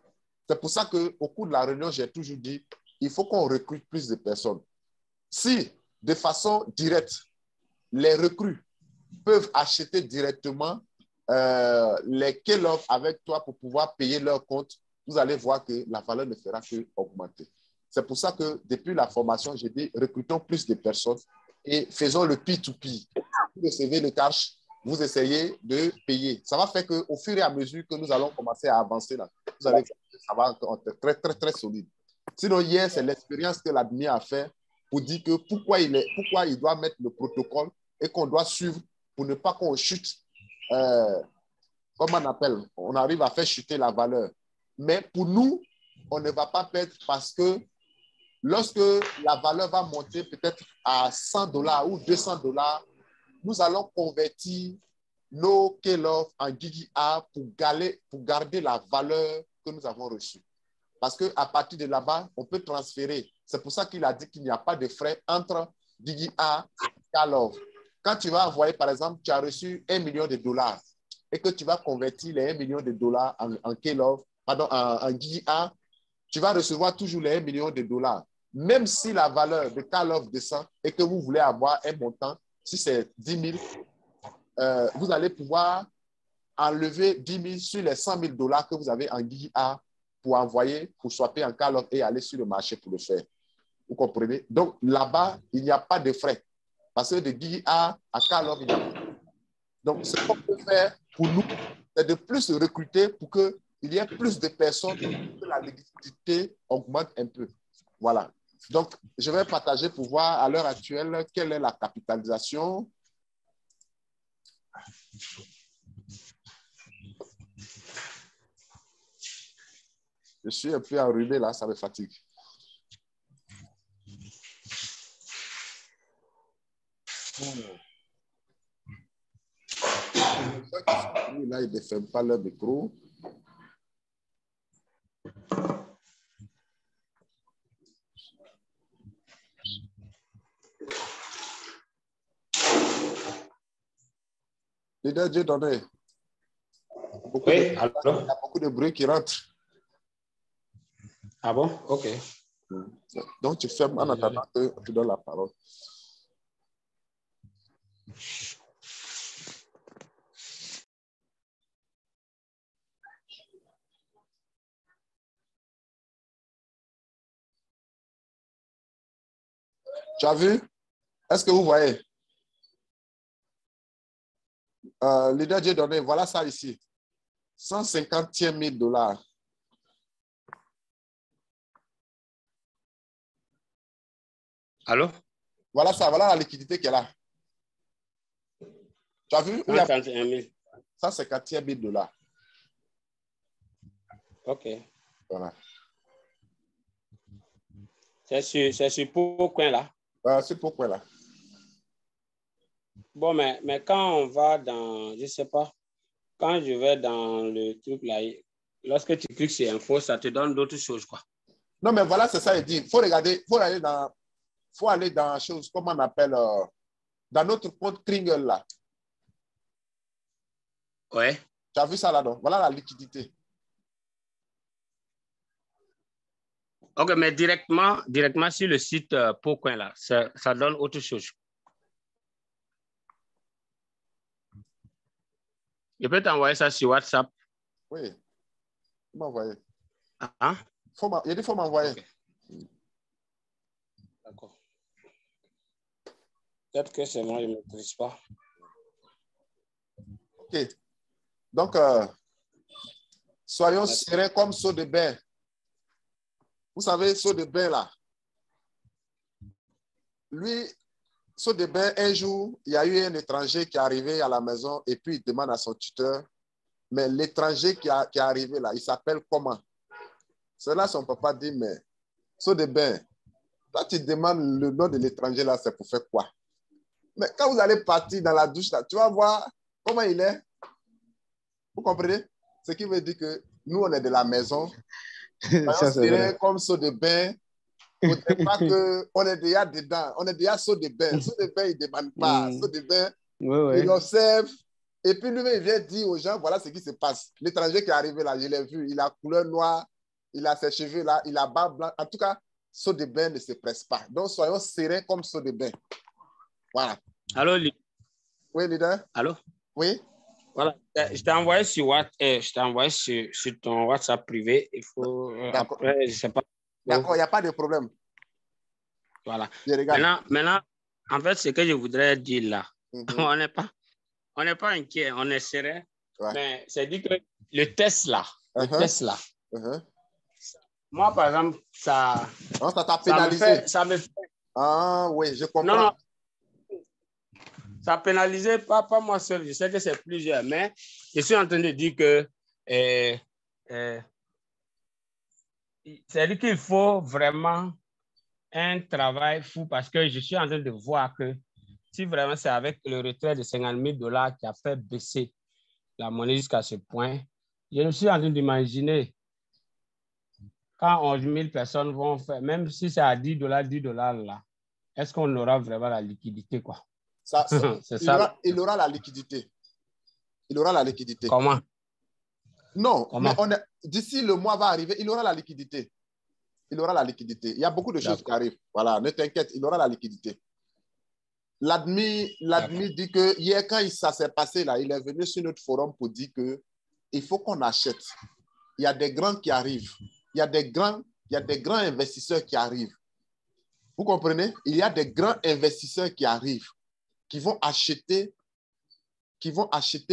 C'est pour ça qu'au cours de la réunion, j'ai toujours dit, il faut qu'on recrute plus de personnes. Si, de façon directe, les recrues peuvent acheter directement les call-off avec toi pour pouvoir payer leur compte, vous allez voir que la valeur ne fera qu'augmenter. C'est pour ça que depuis la formation, j'ai dit recrutons plus de personnes et faisons le P2P. Vous recevez le cash, vous essayez de payer. Ça va faire qu'au fur et à mesure que nous allons commencer à avancer, là, vous allez voir que ça va être très, très, très solide. Sinon, hier, c'est l'expérience que l'admin a fait pour dire que pourquoi il doit mettre le protocole et qu'on doit suivre pour ne pas qu'on chute. Comme on appelle, on arrive à faire chuter la valeur. Mais pour nous, on ne va pas perdre parce que lorsque la valeur va monter peut-être à $100 ou $200, nous allons convertir nos call-off en GigaA pour garder la valeur que nous avons reçue. Parce qu'à partir de là-bas, on peut transférer. C'est pour ça qu'il a dit qu'il n'y a pas de frais entre GigaA et call-off. Quand tu vas envoyer, par exemple, tu as reçu $1 million et que tu vas convertir les $1 million en call-off, pardon, en GigaA, tu vas recevoir toujours les $1 million. Même si la valeur de call-off descend et que vous voulez avoir un montant, si c'est 10 000, vous allez pouvoir enlever 10 000 sur les $100 000 que vous avez en GigaA pour envoyer, pour swapper en call-off et aller sur le marché pour le faire. Vous comprenez? Donc là-bas, il n'y a pas de frais. Parce que de GigaA à call-off, il n'y a pas de frais. Donc, ce qu'on peut faire pour nous, c'est de plus recruter pour qu'il y ait plus de personnes, que la liquidité augmente un peu. Voilà. Donc, je vais partager pour voir à l'heure actuelle quelle est la capitalisation. Je suis un peu enrhumé là, ça me fatigue. Là, ils ne ferment pas leur micro. Leader Dieudonné. Oui, Il y allô? a beaucoup de bruit qui rentre. Ah bon? OK. Donc, tu fermes en attendant que tu donnes la parole. Tu as vu? Est-ce que vous voyez? Leader Dieudonné, voilà ça ici. 150e $1000. Allô? Voilà ça, voilà la liquidité qui est là. Tu as vu? 151 000. 150e $1000. OK. Voilà. C'est sur pourquoi là? C'est pourquoi là. Bon, mais quand on va dans, je ne sais pas, quand je vais dans le truc là, lorsque tu cliques sur info, ça te donne d'autres choses, quoi. Non, mais voilà, c'est ça, il dit. Il faut regarder, faut aller dans chose, comment on appelle, dans notre compte Kringle là. Ouais. Tu as vu ça là, donc? Voilà la liquidité. OK, mais directement sur le site Pourcoin là, ça donne autre chose. Je peux t'envoyer ça sur WhatsApp. Oui. Faut m'envoyer. Hein? Il dit faut m'envoyer. Okay. D'accord. Peut-être que c'est moi, je ne maîtrise pas. OK. Donc, soyons sereins comme seau de bain. Vous savez, seau de bain là. Lui, seau de bain, un jour, il y a eu un étranger qui est arrivé à la maison et puis il demande à son tuteur, mais l'étranger qui est arrivé là, il s'appelle comment? C'est là son papa dit, mais seau de bain, toi tu demandes le nom de l'étranger là, c'est pour faire quoi? Mais quand vous allez partir dans la douche là, tu vas voir comment il est. Vous comprenez? Ce qui veut dire que nous, on est de la maison. Ça, c'est vrai. Comme seau de bain. Au départ qu'on est déjà dedans. On est déjà seau de bain. Seau de bain, il ne demande pas. Seau de bain, il observe. Et puis lui-même, il vient dire aux gens, voilà ce qui se passe. L'étranger qui est arrivé là, je l'ai vu. Il a couleur noire. Il a ses cheveux là. Il a barbe blanche. En tout cas, seau de bain ne se presse pas. Donc, soyons sereins comme seau de bain. Voilà. Allô, oui, leader? Allô? Oui? Voilà, je t'ai envoyé sur ton WhatsApp privé. Il faut. Après, je sais pas. D'accord, il n'y a pas de problème. Voilà. Maintenant, en fait, ce que je voudrais dire là, on n'est pas inquiet, on est serein. Ouais. Mais c'est dit que le test là, moi, par exemple, ça. Non, ça t'a pénalisé. Ça me fait. Ah oui, je comprends. Non. Ça pénalisait pas moi seul, je sais que c'est plusieurs, mais je suis en train de dire que c'est-à-dire qu'il faut vraiment un travail fou parce que je suis en train de voir que si vraiment c'est avec le retrait de 50 000 $ qui a fait baisser la monnaie jusqu'à ce point, je me suis en train d'imaginer quand 11 000 personnes vont faire, même si c'est à 10 $, là, est-ce qu'on aura vraiment la liquidité, quoi? Il aura la liquidité. Il aura la liquidité. Comment? Non, mais d'ici le mois va arriver, il aura la liquidité. Il aura la liquidité. Il y a beaucoup de choses qui arrivent. Voilà, ne t'inquiète, il aura la liquidité. L'admin dit que hier, quand ça s'est passé, là, il est venu sur notre forum pour dire qu'il faut qu'on achète. Il y a des grands qui arrivent. Il y a des grands investisseurs qui arrivent. Vous comprenez? Il y a des grands investisseurs qui arrivent, qui vont acheter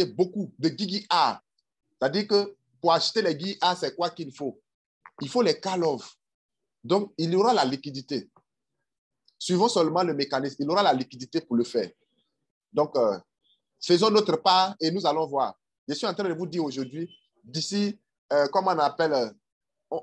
beaucoup de Gigi A. C'est-à-dire que pour acheter les Gigi A, c'est quoi qu'il faut? Il faut les call-off. Donc, il y aura la liquidité. Suivons seulement le mécanisme. Il aura la liquidité pour le faire. Donc, faisons notre part et nous allons voir. Je suis en train de vous dire aujourd'hui, d'ici, comment on appelle,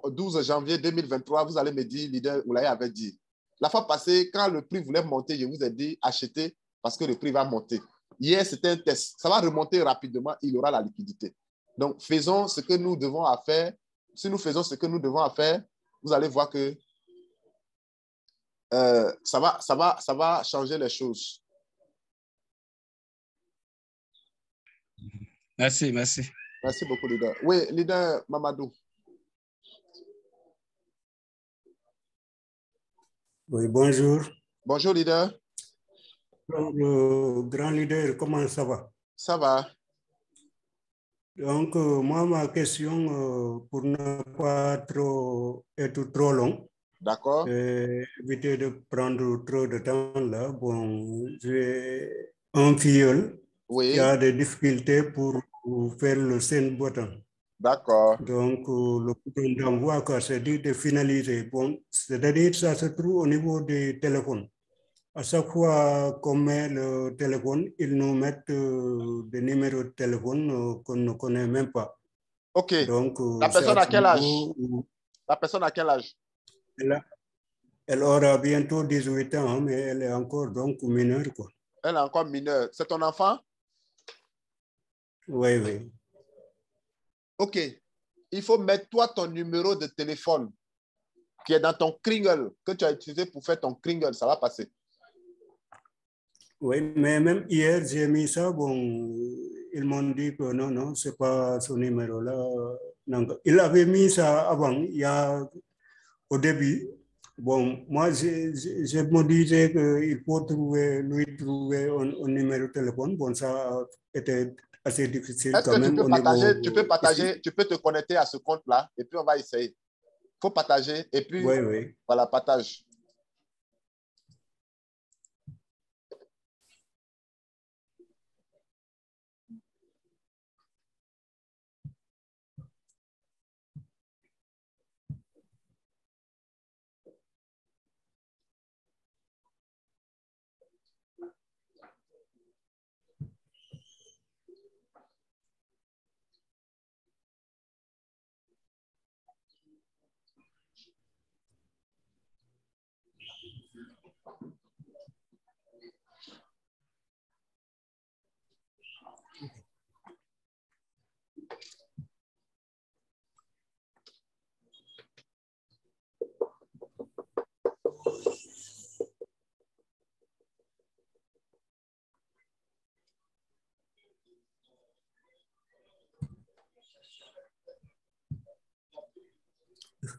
12 janvier 2023, vous allez me dire, leader Oulaye avait dit. La fois passée, quand le prix voulait monter, je vous ai dit, achetez parce que le prix va monter. Hier, c'était un test. Ça va remonter rapidement, il aura la liquidité. Donc, faisons ce que nous devons faire. Si nous faisons ce que nous devons faire, vous allez voir que ça va changer les choses. Merci, merci. Merci beaucoup, leader. Oui, leader Mamadou. Oui, bonjour. Bonjour, leader. Grand leader, comment ça va? Ça va. Donc, moi, ma question, pour ne pas être trop long, d'accord, éviter de prendre trop de temps là, bon, j'ai un filleul qui a des difficultés pour faire le send button. D'accord. Donc, le bouton d'envoi, c'est dit de finaliser. Bon, c'est-à-dire ça se trouve au niveau des téléphones. À chaque fois qu'on met le téléphone, ils nous mettent des numéros de téléphone qu'on ne connaît même pas. OK. Donc, la personne à quel âge? La personne à quel âge? Elle aura bientôt 18 ans, mais elle est encore donc mineure, quoi. Elle est encore mineure. C'est ton enfant? Oui, oui. OK. Il faut mettre toi ton numéro de téléphone qui est dans ton Kringle, que tu as utilisé pour faire ton Kringle. Ça va passer. Oui, mais même hier, j'ai mis ça. Bon, ils m'ont dit que non, non, ce n'est pas ce numéro-là. Il avait mis ça avant, au début. Bon, moi, je me disais qu'il faut lui trouver un numéro de téléphone. Bon, ça était assez difficile Est-ce quand que tu même peux au partager, niveau... tu peux partager, tu peux te connecter à ce compte-là et puis on va essayer. Il faut partager et puis oui, oui. Voilà, partage.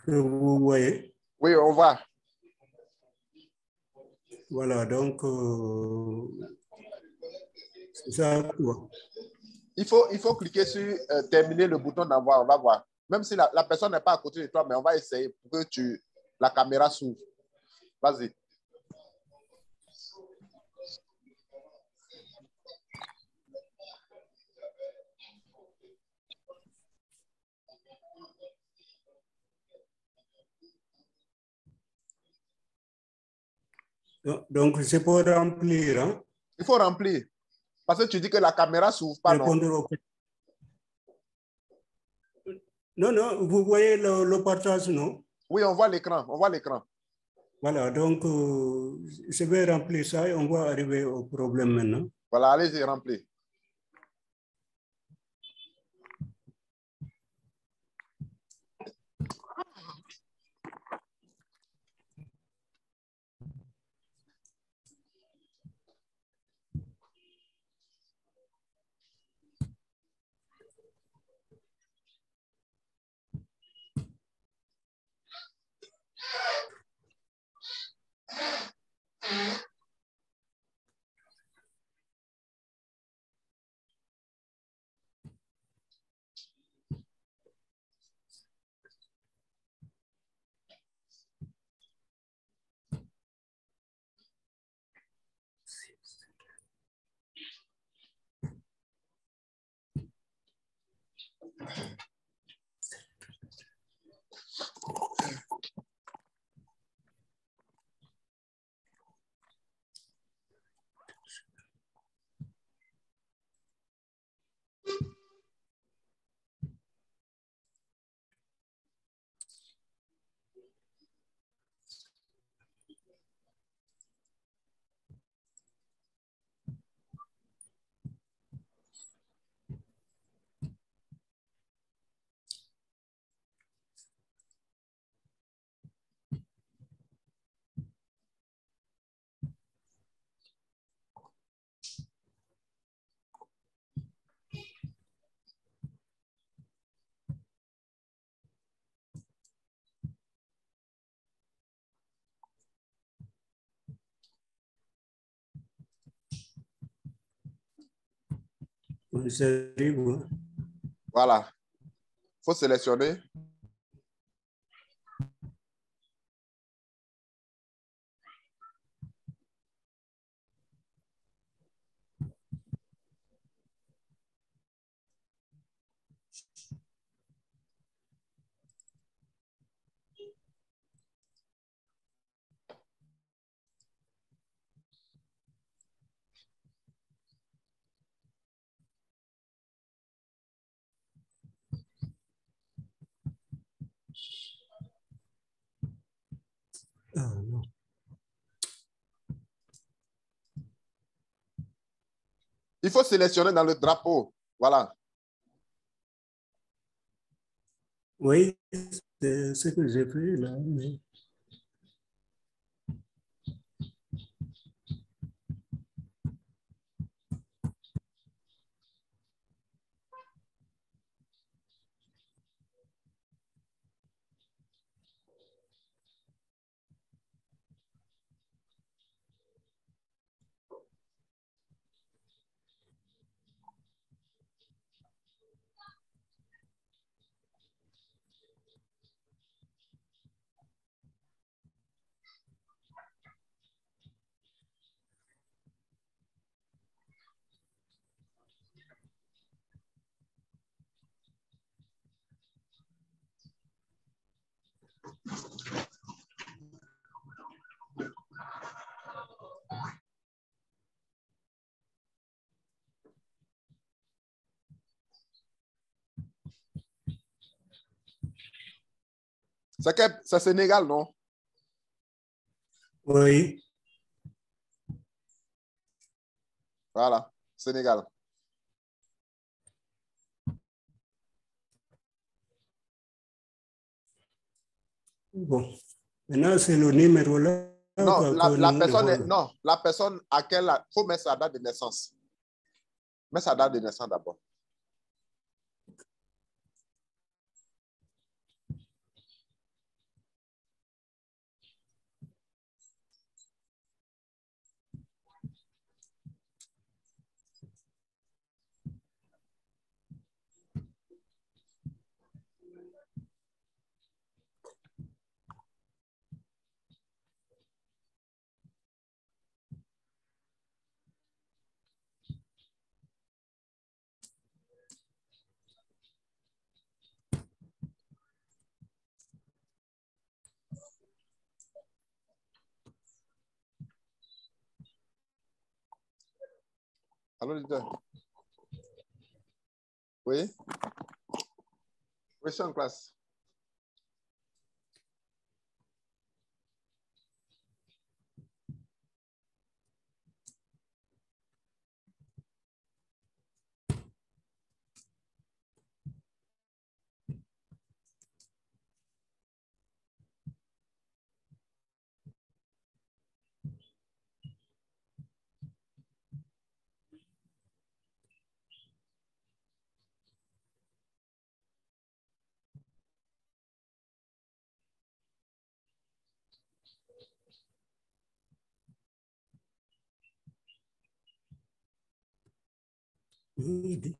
Vous voyez? Oui, on voit. Voilà, donc, c'est ça quoi. Il faut cliquer sur terminer le bouton d'envoi. On va voir. Même si la personne n'est pas à côté de toi, mais on va essayer pour que la caméra s'ouvre. Vas-y. Donc, c'est pour remplir. Hein? Il faut remplir. Parce que tu dis que la caméra ne s'ouvre pas, non? Non, non, vous voyez le partage, non? Oui, on voit l'écran. On voit l'écran. Voilà, donc je vais remplir ça et on va arriver au problème maintenant. Voilà, allez-y, remplir. Voilà. Il faut sélectionner. Non. Il faut sélectionner dans le drapeau. Voilà. Oui, c'est ce que j'ai fait là. Mais... C'est Sénégal, non? Oui. Voilà, Sénégal. Bon, maintenant c'est le numéro là. Non, la personne à laquelle il faut mettre sa date de naissance. Mets sa date de naissance d'abord. Allô, leader? Oui? Oui, je suis en classe. Oui.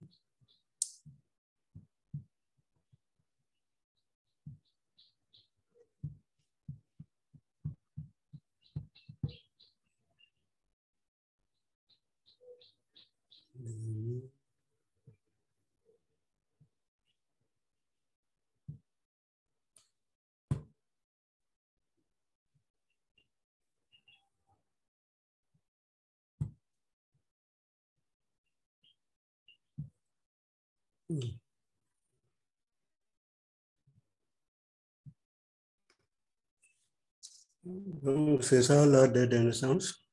Donc, c'est ça la date de naissance.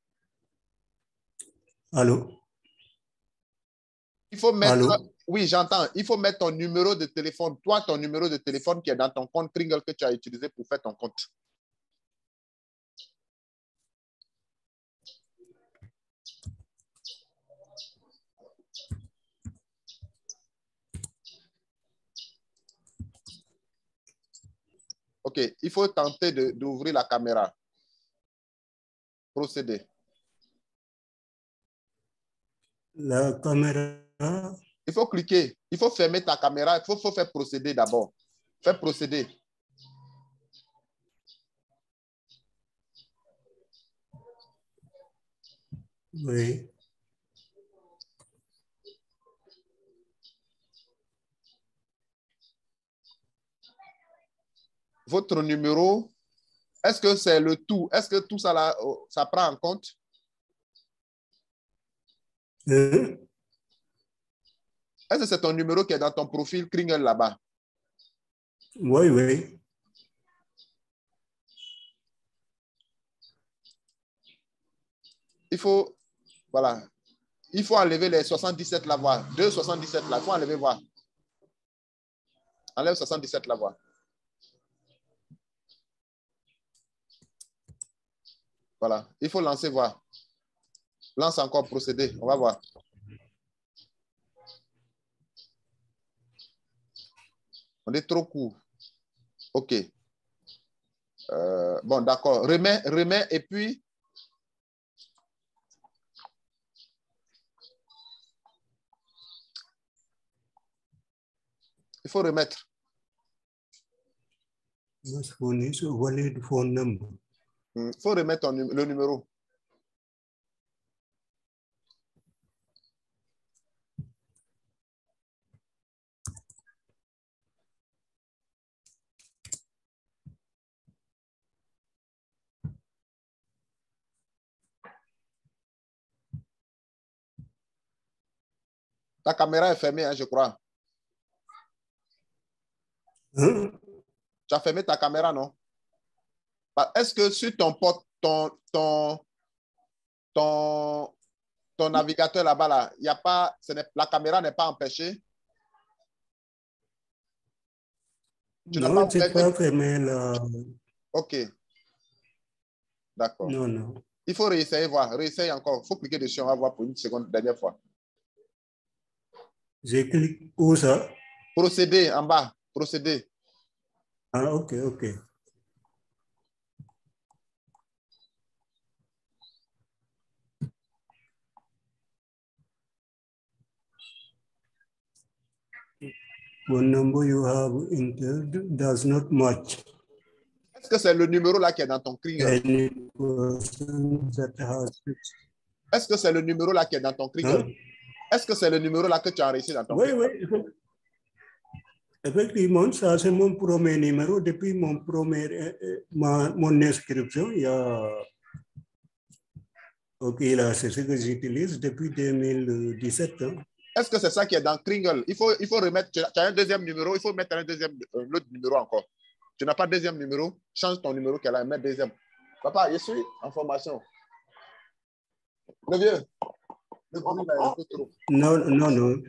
Allô? Il faut mettre... Allô? Oui, j'entends. Il faut mettre ton numéro de téléphone. Toi, ton numéro de téléphone qui est dans ton compte Kringle que tu as utilisé pour faire ton compte. OK. Il faut tenter d'ouvrir la caméra. Procédez. La caméra. Il faut cliquer. Il faut fermer ta caméra. Il faut faire procéder d'abord. Faire procéder. Oui. Votre numéro, est-ce que c'est le tout? Est-ce que tout ça, là, ça prend en compte? Est-ce que c'est ton numéro qui est dans ton profil Kringle là-bas? Oui, oui. Il faut, voilà. Il faut enlever les 77 la voix. 2,77 là. Il faut enlever voir. Enlève 77 la voix. Voilà. Il faut lancer voir. Lance encore procéder. On va voir. On est trop court. OK. Bon, d'accord. Remets et puis. Il faut remettre. This phone is a valid phone number. Il faut remettre le numéro. Ta caméra est fermée, hein, je crois. Hein? Tu as fermé ta caméra, non? Est-ce que sur ton porte, ton navigateur là-bas, là, il y a pas, la caméra n'est pas empêchée? Non, tu n'as pas fermé la... OK. D'accord. Non, non. Il faut réessayer, voir. Réessayer encore. Il faut cliquer dessus, on va voir pour une seconde, dernière fois. J'ai cliqué où ça? Procéder, en bas. Procéder. Ah, OK, OK. One number you have entered does not match. Est-ce que c'est le numéro là qui est dans ton Kringle? Est-ce que c'est le numéro là qui est dans ton Kringle? Hein? Est-ce que c'est le numéro là que tu as enregistré dans ton Kringle? Oui, oui. Effectivement, ça c'est mon premier numéro. Depuis mon inscription, il y a... OK, là, c'est ce que j'utilise depuis 2017. Hein. Est-ce que c'est ça qui est dans Kringle? Il faut remettre, tu as un deuxième numéro, il faut mettre l'autre numéro encore. Tu n'as pas de deuxième numéro, change ton numéro qu'elle a, mets deuxième. Papa, je suis en formation. Le vieux, le bruit là est un peu trop. Non, non, non.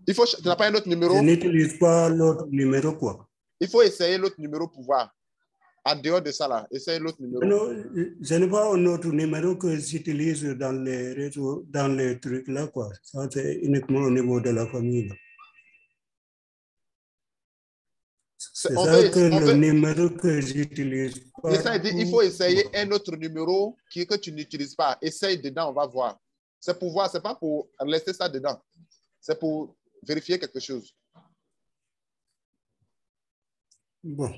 Tu n'as pas un autre numéro? Je n'utilise pas l'autre numéro, quoi. Il faut essayer l'autre numéro pour voir. En dehors de ça, là, essaye l'autre numéro. Non, je n'ai pas un autre numéro que j'utilise dans les réseaux, dans les trucs là, quoi. Ça, c'est uniquement au niveau de la famille. Là. C'est ça que le numéro que j'utilise. Il faut essayer un autre numéro que tu n'utilises pas. Essaye dedans, on va voir. C'est pour voir, c'est pas pour laisser ça dedans. C'est pour vérifier quelque chose. Bon.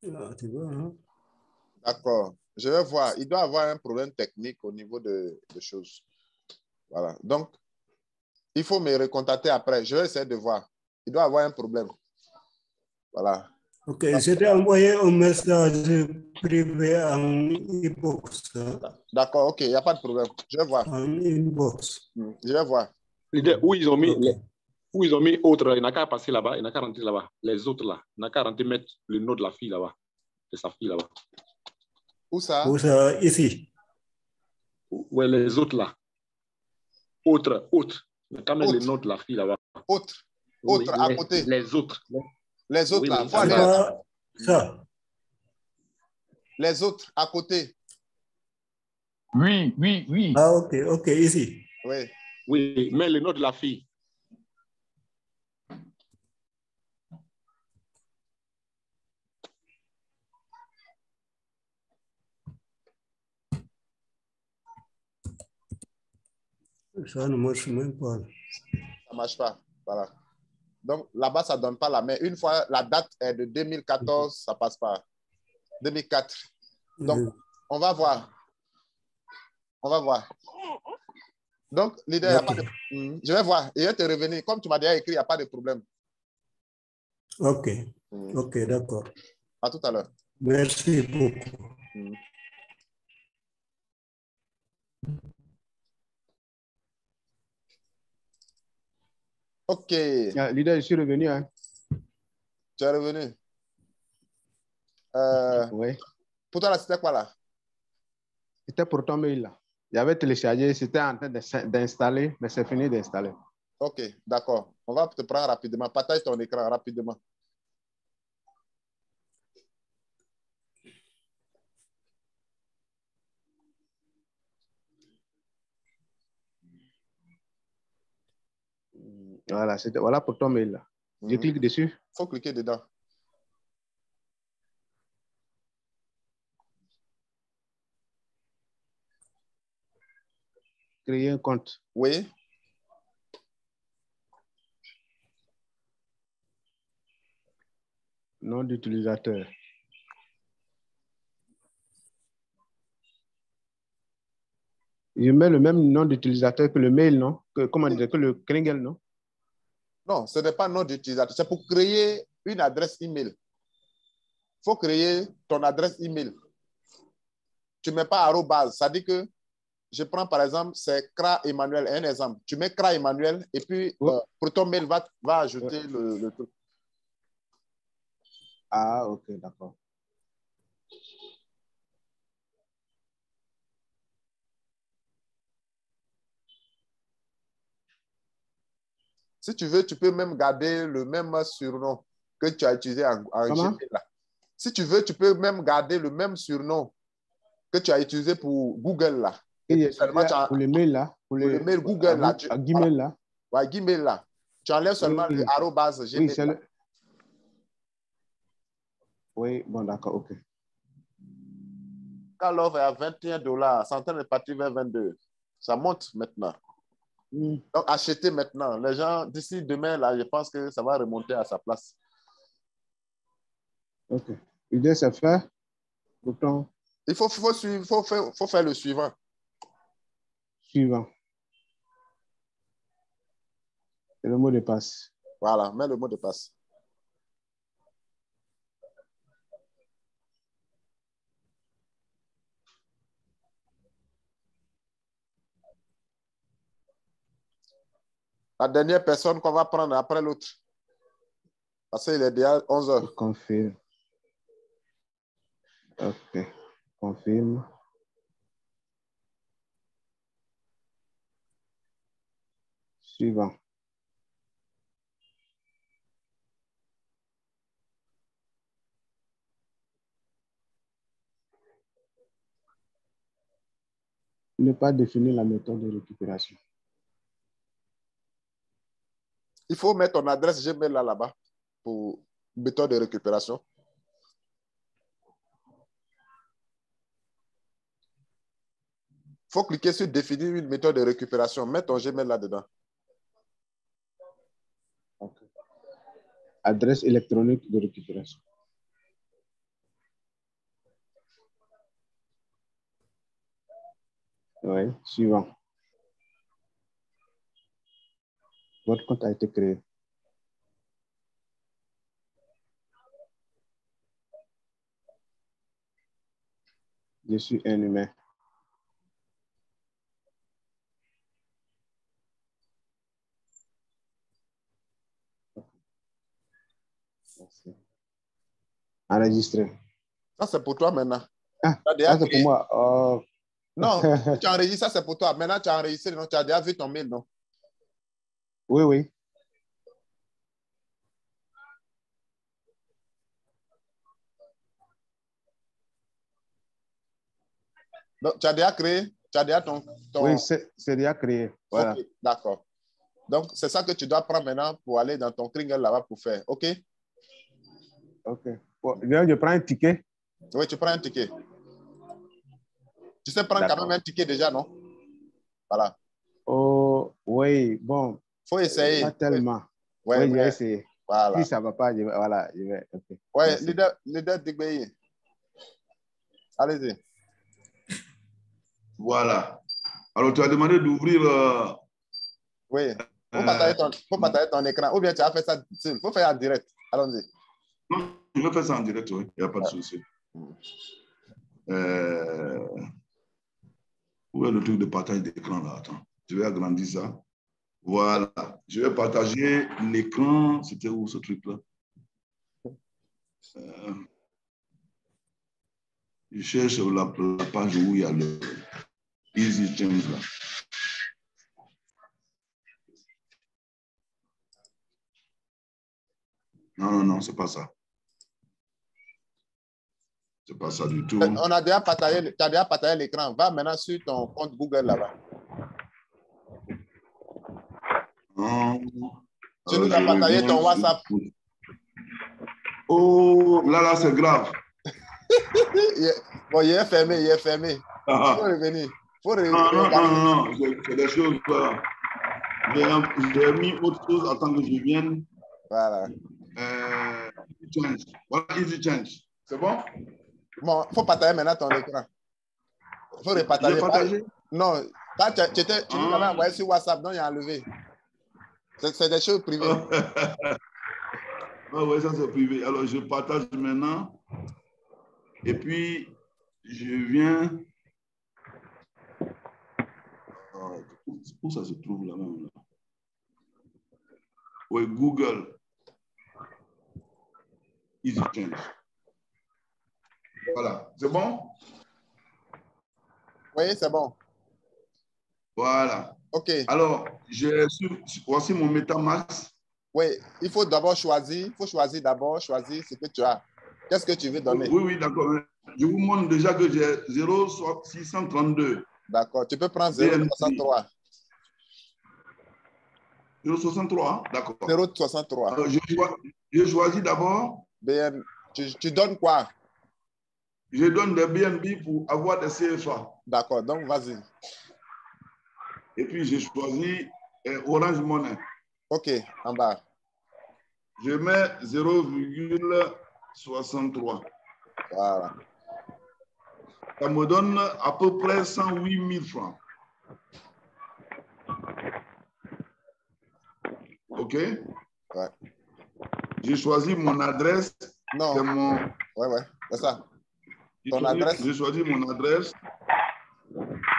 Ah, tu vois, hein? D'accord. Je vais voir. Il doit avoir un problème technique au niveau de choses. Voilà. Donc, il faut me recontacter après. Je vais essayer de voir. Il doit avoir un problème. Voilà. Ok, c'était envoyé un message privé en inbox. D'accord, ok, il n'y a pas de problème. Je vais voir. En inbox. Je vais voir. Leader, où ils ont mis, Ok. où ils ont mis autre, il n'a qu'à passer là-bas, il n'a qu'à rentrer là-bas. Les autres là, il n'a qu'à rentrer mettre le nom de la fille là-bas, de sa fille là-bas. Où ça? Où ça, ici. Ouais, les autres là. Autre, autre. Il n'a qu'à mettre le Autre. nom de la fille là-bas. Autre. Oui, Autre à côté. les autres. Les autres Oui, là. oui, Faut C'est aller pas ça. Les autres à côté. Oui, oui, oui. Ah, ok, ok, ici. Oui. Oui, mets le nom de la fille. Ça ne marche même pas. Ça ne marche pas. Voilà. Donc là-bas, ça ne donne pas la main. Une fois la date est de 2014, ça ne passe pas. 2004. Donc, on va voir. On va voir. Donc, leader, il n'y a pas de... Je vais voir. Et je vais te revenir. Comme tu m'as déjà écrit, il n'y a pas de problème. Ok. Ok, d'accord. À tout à l'heure. Merci beaucoup. Ok. Leader, je suis revenu. Hein. Tu es revenu. Oui. Pour toi, là, c'était quoi là? C'était pour ton mail là. J'avais téléchargé, c'était en train d'installer, mais c'est fini d'installer. Ok, d'accord. On va te prendre rapidement. Partage ton écran rapidement. Voilà pour ton mail là. Je clique dessus. Il faut cliquer dedans. Créer un compte. Oui. Nom d'utilisateur. Je mets le même nom d'utilisateur que le mail, non? Comment dire, que le Kringel, non? Non, ce n'est pas nom d'utilisateur. C'est pour créer une adresse email. Il faut créer ton adresse email. Tu ne mets pas arrobase. Ça dit que je prends par exemple, c'est Kra Emmanuel, un exemple. Tu mets Kra Emmanuel et puis pour ton mail, va ajouter le truc. Ah, ok, d'accord. Si tu veux, tu peux même garder le même surnom que tu as utilisé en Gmail. Là. Si tu veux, tu peux même garder le même surnom que tu as utilisé pour Google. Là. Et seulement, pour les mails, là. Pour les mails Google. Là, Gmail, là. Ouais, Gmail, là. Tu enlèves seulement le arrobase Gmail. Oui, oui, bon, d'accord, ok. Quand l'offre est à $21, c'est en train de partir vers 22. Ça monte maintenant. Donc, achetez maintenant. Les gens, d'ici demain, là, je pense que ça va remonter à sa place. Ok. L'idée, c'est faire. Pourtant. Il faut faire le suivant. Suivant. C'est le mot de passe. Voilà, mets le mot de passe. La dernière personne qu'on va prendre après l'autre. Parce qu'il est déjà 11 heures. Confirme. Ok. Confirme. Suivant. Ne pas définir la méthode de récupération. Il faut mettre ton adresse Gmail là-bas pour méthode de récupération. Il faut cliquer sur définir une méthode de récupération. Mets ton Gmail là-dedans. Okay. Adresse électronique de récupération. Oui, suivant. Votre compte a été créé. Je suis un humain. Merci. Enregistré. Ça, c'est pour toi maintenant. Ah, ça, c'est pour moi. Oh. Non, tu enregistres, ça, c'est pour toi. Maintenant, tu as enregistré, non? Tu as déjà vu ton mail, non? Oui, oui. Donc, tu as déjà créé? Tu as déjà ton... Oui, c'est déjà créé. Voilà. Ok, d'accord. Donc, c'est ça que tu dois prendre maintenant pour aller dans ton Kringle là-bas pour faire. OK? OK. Bon, je prends un ticket. Oui, tu prends un ticket. Tu sais prendre quand même un ticket déjà, non? Voilà. Oh, oui, bon. Faut essayer. Pas tellement. Ouais, oui, je vais essayer. Voilà. Si ça ne va pas, voilà, je vais. Okay. Ouais, leader Digbeyi. Allez-y. Voilà. Alors, tu as demandé d'ouvrir... Oui. Faut partager ton écran. Ou bien tu as fait ça. Il faut faire en direct. Allons-y. Non, je vais faire ça en direct, oui. Il n'y a pas de souci. Où est le truc de partage d'écran là? Attends. Je vais agrandir ça. Voilà. Je vais partager l'écran. C'était où ce truc-là? Je cherche la page où il y a le Easy Change là. Non, c'est pas ça. C'est pas ça du tout. On a déjà partagé, tu as déjà partagé l'écran. Va maintenant sur ton compte Google là-bas. Tu nous as partagé ton WhatsApp. Oh, là, c'est grave. Bon, il est fermé, Il faut revenir. Non, c'est des choses. J'ai mis autre chose, attends que je vienne. Voilà. Change. Voilà, Easy Change. C'est bon? Bon, il faut partager maintenant ton écran. Il faut repartager. Partager? Non, quand tu nous avais envoyé sur WhatsApp, non, il a enlevé. C'est des choses privées. Oui, ça c'est privé. Alors, je partage maintenant. Et puis, je viens... Où ça se trouve là-même? Oui, Google. Easy Change. Voilà. C'est bon? Oui, c'est bon. Voilà. OK. Alors, voici mon MetaMask. Oui, il faut d'abord choisir. Il faut choisir d'abord ce que tu as. Qu'est-ce que tu veux donner? Oui, d'accord. Je vous montre déjà que j'ai 0,632. D'accord. Tu peux prendre 0,63. 0,63, d'accord. 0,63. Je choisis d'abord. Tu donnes quoi? Je donne des BNB pour avoir des CFA. D'accord, donc vas-y. Et puis, j'ai choisi Orange Money. OK, en bas. Je mets 0,63. Voilà. Ça me donne à peu près 108 000 francs. OK? Ouais. J'ai choisi mon adresse. Non. Ouais, c'est ça. Ton adresse? J'ai choisi mon adresse.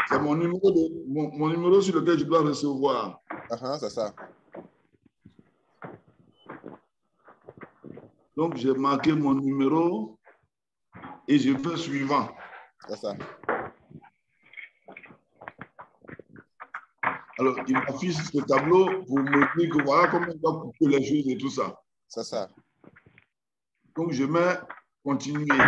C'est mon numéro sur lequel je dois recevoir. C'est ça. Donc, j'ai marqué mon numéro et je fais suivant. C'est ça. Alors, il m'affiche ce tableau pour me dire que voilà comment on doit couper les choses et tout ça. C'est ça. Donc, je mets continuer.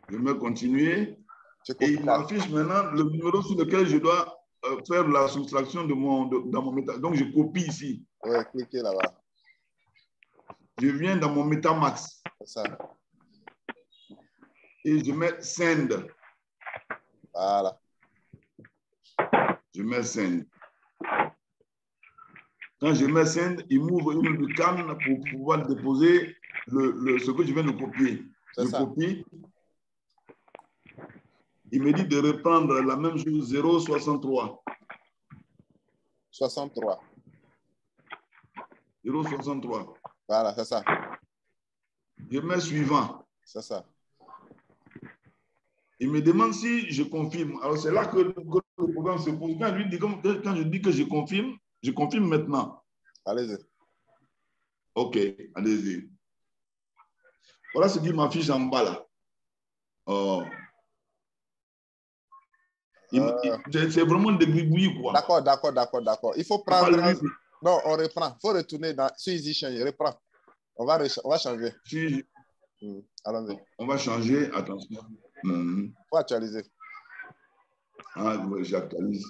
Je mets continuer. Et il m'affiche maintenant le numéro sur lequel je dois faire la soustraction dans mon méta. Donc, je copie ici. Oui, cliquez là-bas. Je viens dans mon MetaMask. C'est ça. Et je mets Send. Voilà. Je mets Send. Quand je mets Send, il m'ouvre une canne pour pouvoir déposer ce que je viens de copier. Je copie. Il me dit de reprendre la même chose, 0,63. 63. 0,63. Voilà, c'est ça. Je mets suivant. C'est ça. Il me demande si je confirme. Alors, c'est là que le programme se pose. Quand je dis que je confirme maintenant. Allez-y. OK, allez-y. Voilà ce qu'il m'affiche en bas là. Oh. C'est vraiment des gribouillis, quoi. D'accord. Il faut prendre... Non, on reprend. Il faut retourner sur Easy Change. Reprends. On va changer. Si... Allons-y. On va changer. Attention. Il faut actualiser. Ah, j'actualise.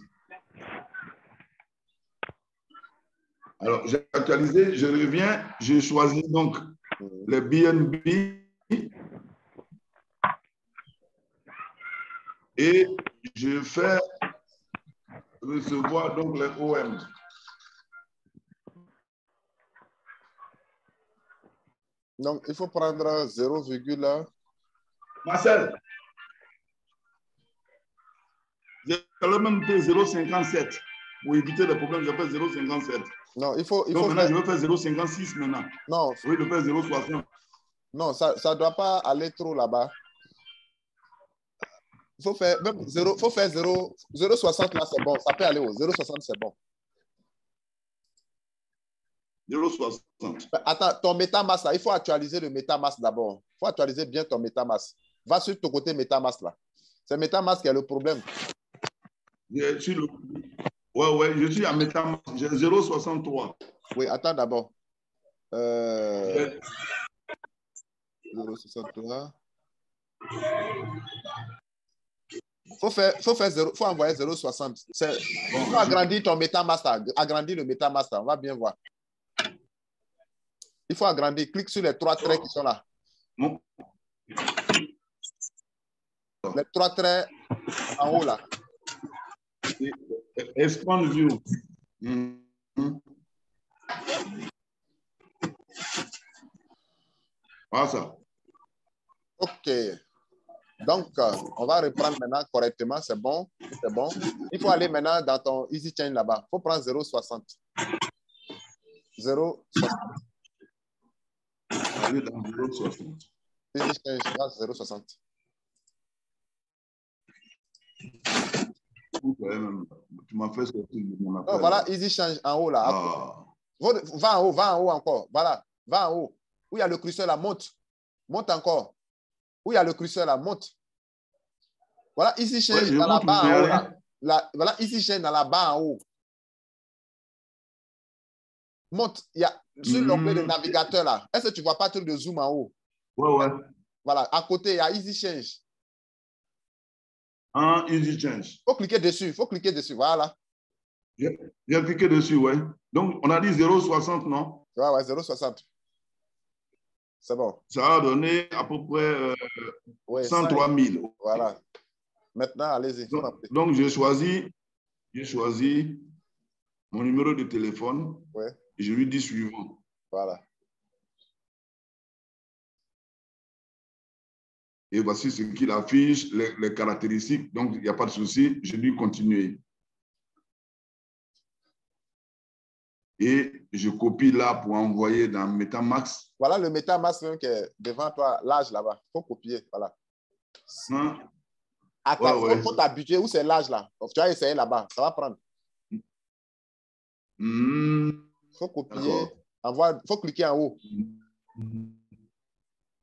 Alors, j'ai actualisé, je reviens, je choisis donc le BNB et je fais recevoir donc les OM. Donc, il faut prendre 0, Marcel, j'ai le même 0,57. Pour éviter les problèmes, je fais 0,57. Non, il faut maintenant, je vais faire 0,56 maintenant. Non. Oui, je vais faire 0,60. Non, ça ne doit pas aller trop là-bas. Il faut faire 0,60 là, c'est bon. Ça peut aller au 0,60, c'est bon. 0,60. Attends, ton MetaMask là, il faut actualiser le MetaMask d'abord. Il faut actualiser bien ton MetaMask. Va sur ton côté MetaMask là. C'est MetaMask qui a le problème. Ouais, je suis à MetaMask. J'ai 0,63. Oui, attends d'abord. 0,63. Faut envoyer 0,60. Il faut agrandir ton MetaMask. Agrandir le MetaMask. On va bien voir. Il faut agrandir. Clique sur les 3 traits qui sont là. Non. Les 3 traits en haut là. Expand view. Voilà ça. OK. Donc, on va reprendre maintenant correctement. C'est bon. C'est bon. Il faut aller maintenant dans ton Easy Chain là-bas. Il faut prendre 0,60. 0,60. Aller dans 0,60. Easy Chain, 0,60. Tu m'as fait sortir de mon appel. Oh, voilà, Easy Change en haut là. Va en haut encore. Voilà, va en haut. Où il y a le curseur là, monte. Monte encore. Où il y a le curseur là, monte. Voilà, Easy Change dans la barre en haut là. Voilà, Easy Change dans la barre en haut. Monte. Il y a sur l'onglet de navigateur là. Est-ce que tu ne vois pas le truc de zoom en haut? Ouais. Voilà, à côté, il y a Easy Change. Easy Change. Il faut cliquer dessus. Voilà. J'ai cliqué dessus, ouais. Donc, on a dit 0,60, non? Ouais, 0,60. C'est bon. Ça a donné à peu près 103 000. Voilà. Maintenant, allez-y. Donc, j'ai choisi mon numéro de téléphone. Ouais. Et je lui dis suivant. Voilà. Et voici ce qu'il affiche, les caractéristiques. Donc, il n'y a pas de souci. Je lui continue. Et je copie là pour envoyer dans MetaMask. Voilà le MetaMask qui est devant toi, l'âge là-bas. Il faut copier. Voilà. Attends, il faut t'habituer. Où c'est l'âge là? Tu vas essayer là-bas. Ça va prendre. Il faut copier. Il faut cliquer en haut.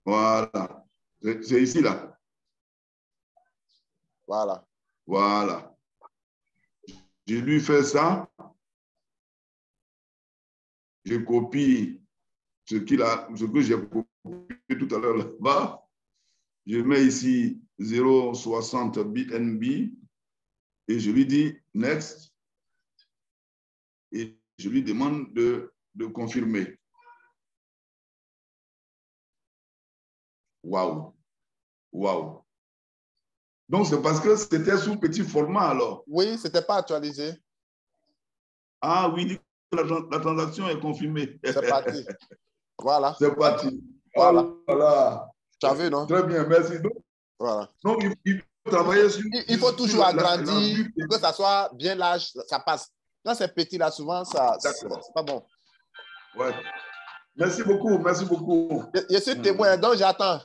Voilà. C'est ici, là. Voilà. Je lui fais ça. Je copie ce que j'ai copié tout à l'heure là-bas. Je mets ici 0,60 BNB et je lui dis next. Et je lui demande de confirmer. Waouh. Donc, c'est parce que c'était sous petit format, alors. Oui, ce n'était pas actualisé. Ah oui, la transaction est confirmée. C'est parti. Voilà. C'est parti. Voilà. Voilà. Tu as vu, non? Très bien, merci. Donc, voilà. Donc, il faut travailler sur... Il faut toujours agrandir, pour que ça soit bien large, ça passe. Quand c'est petit, là, souvent, c'est pas bon. Ouais. Merci beaucoup, merci beaucoup. Je suis témoin, donc j'attends.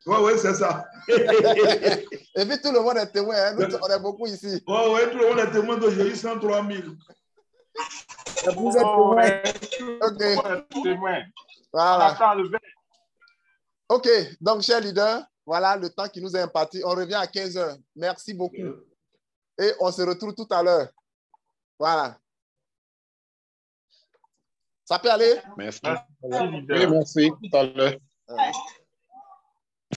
Oui, c'est ça. Et puis tout le monde est témoin, hein? Nous, on est beaucoup ici. Oui, tout le monde est témoin que j'ai eu 103 000. Vous êtes témoin. Ok. Voilà. Ok, donc, chers leaders, voilà le temps qui nous est imparti. On revient à 15 h. Merci beaucoup. Et on se retrouve tout à l'heure. Voilà. Ça peut aller? Merci. Oui, merci. Tout à l'heure.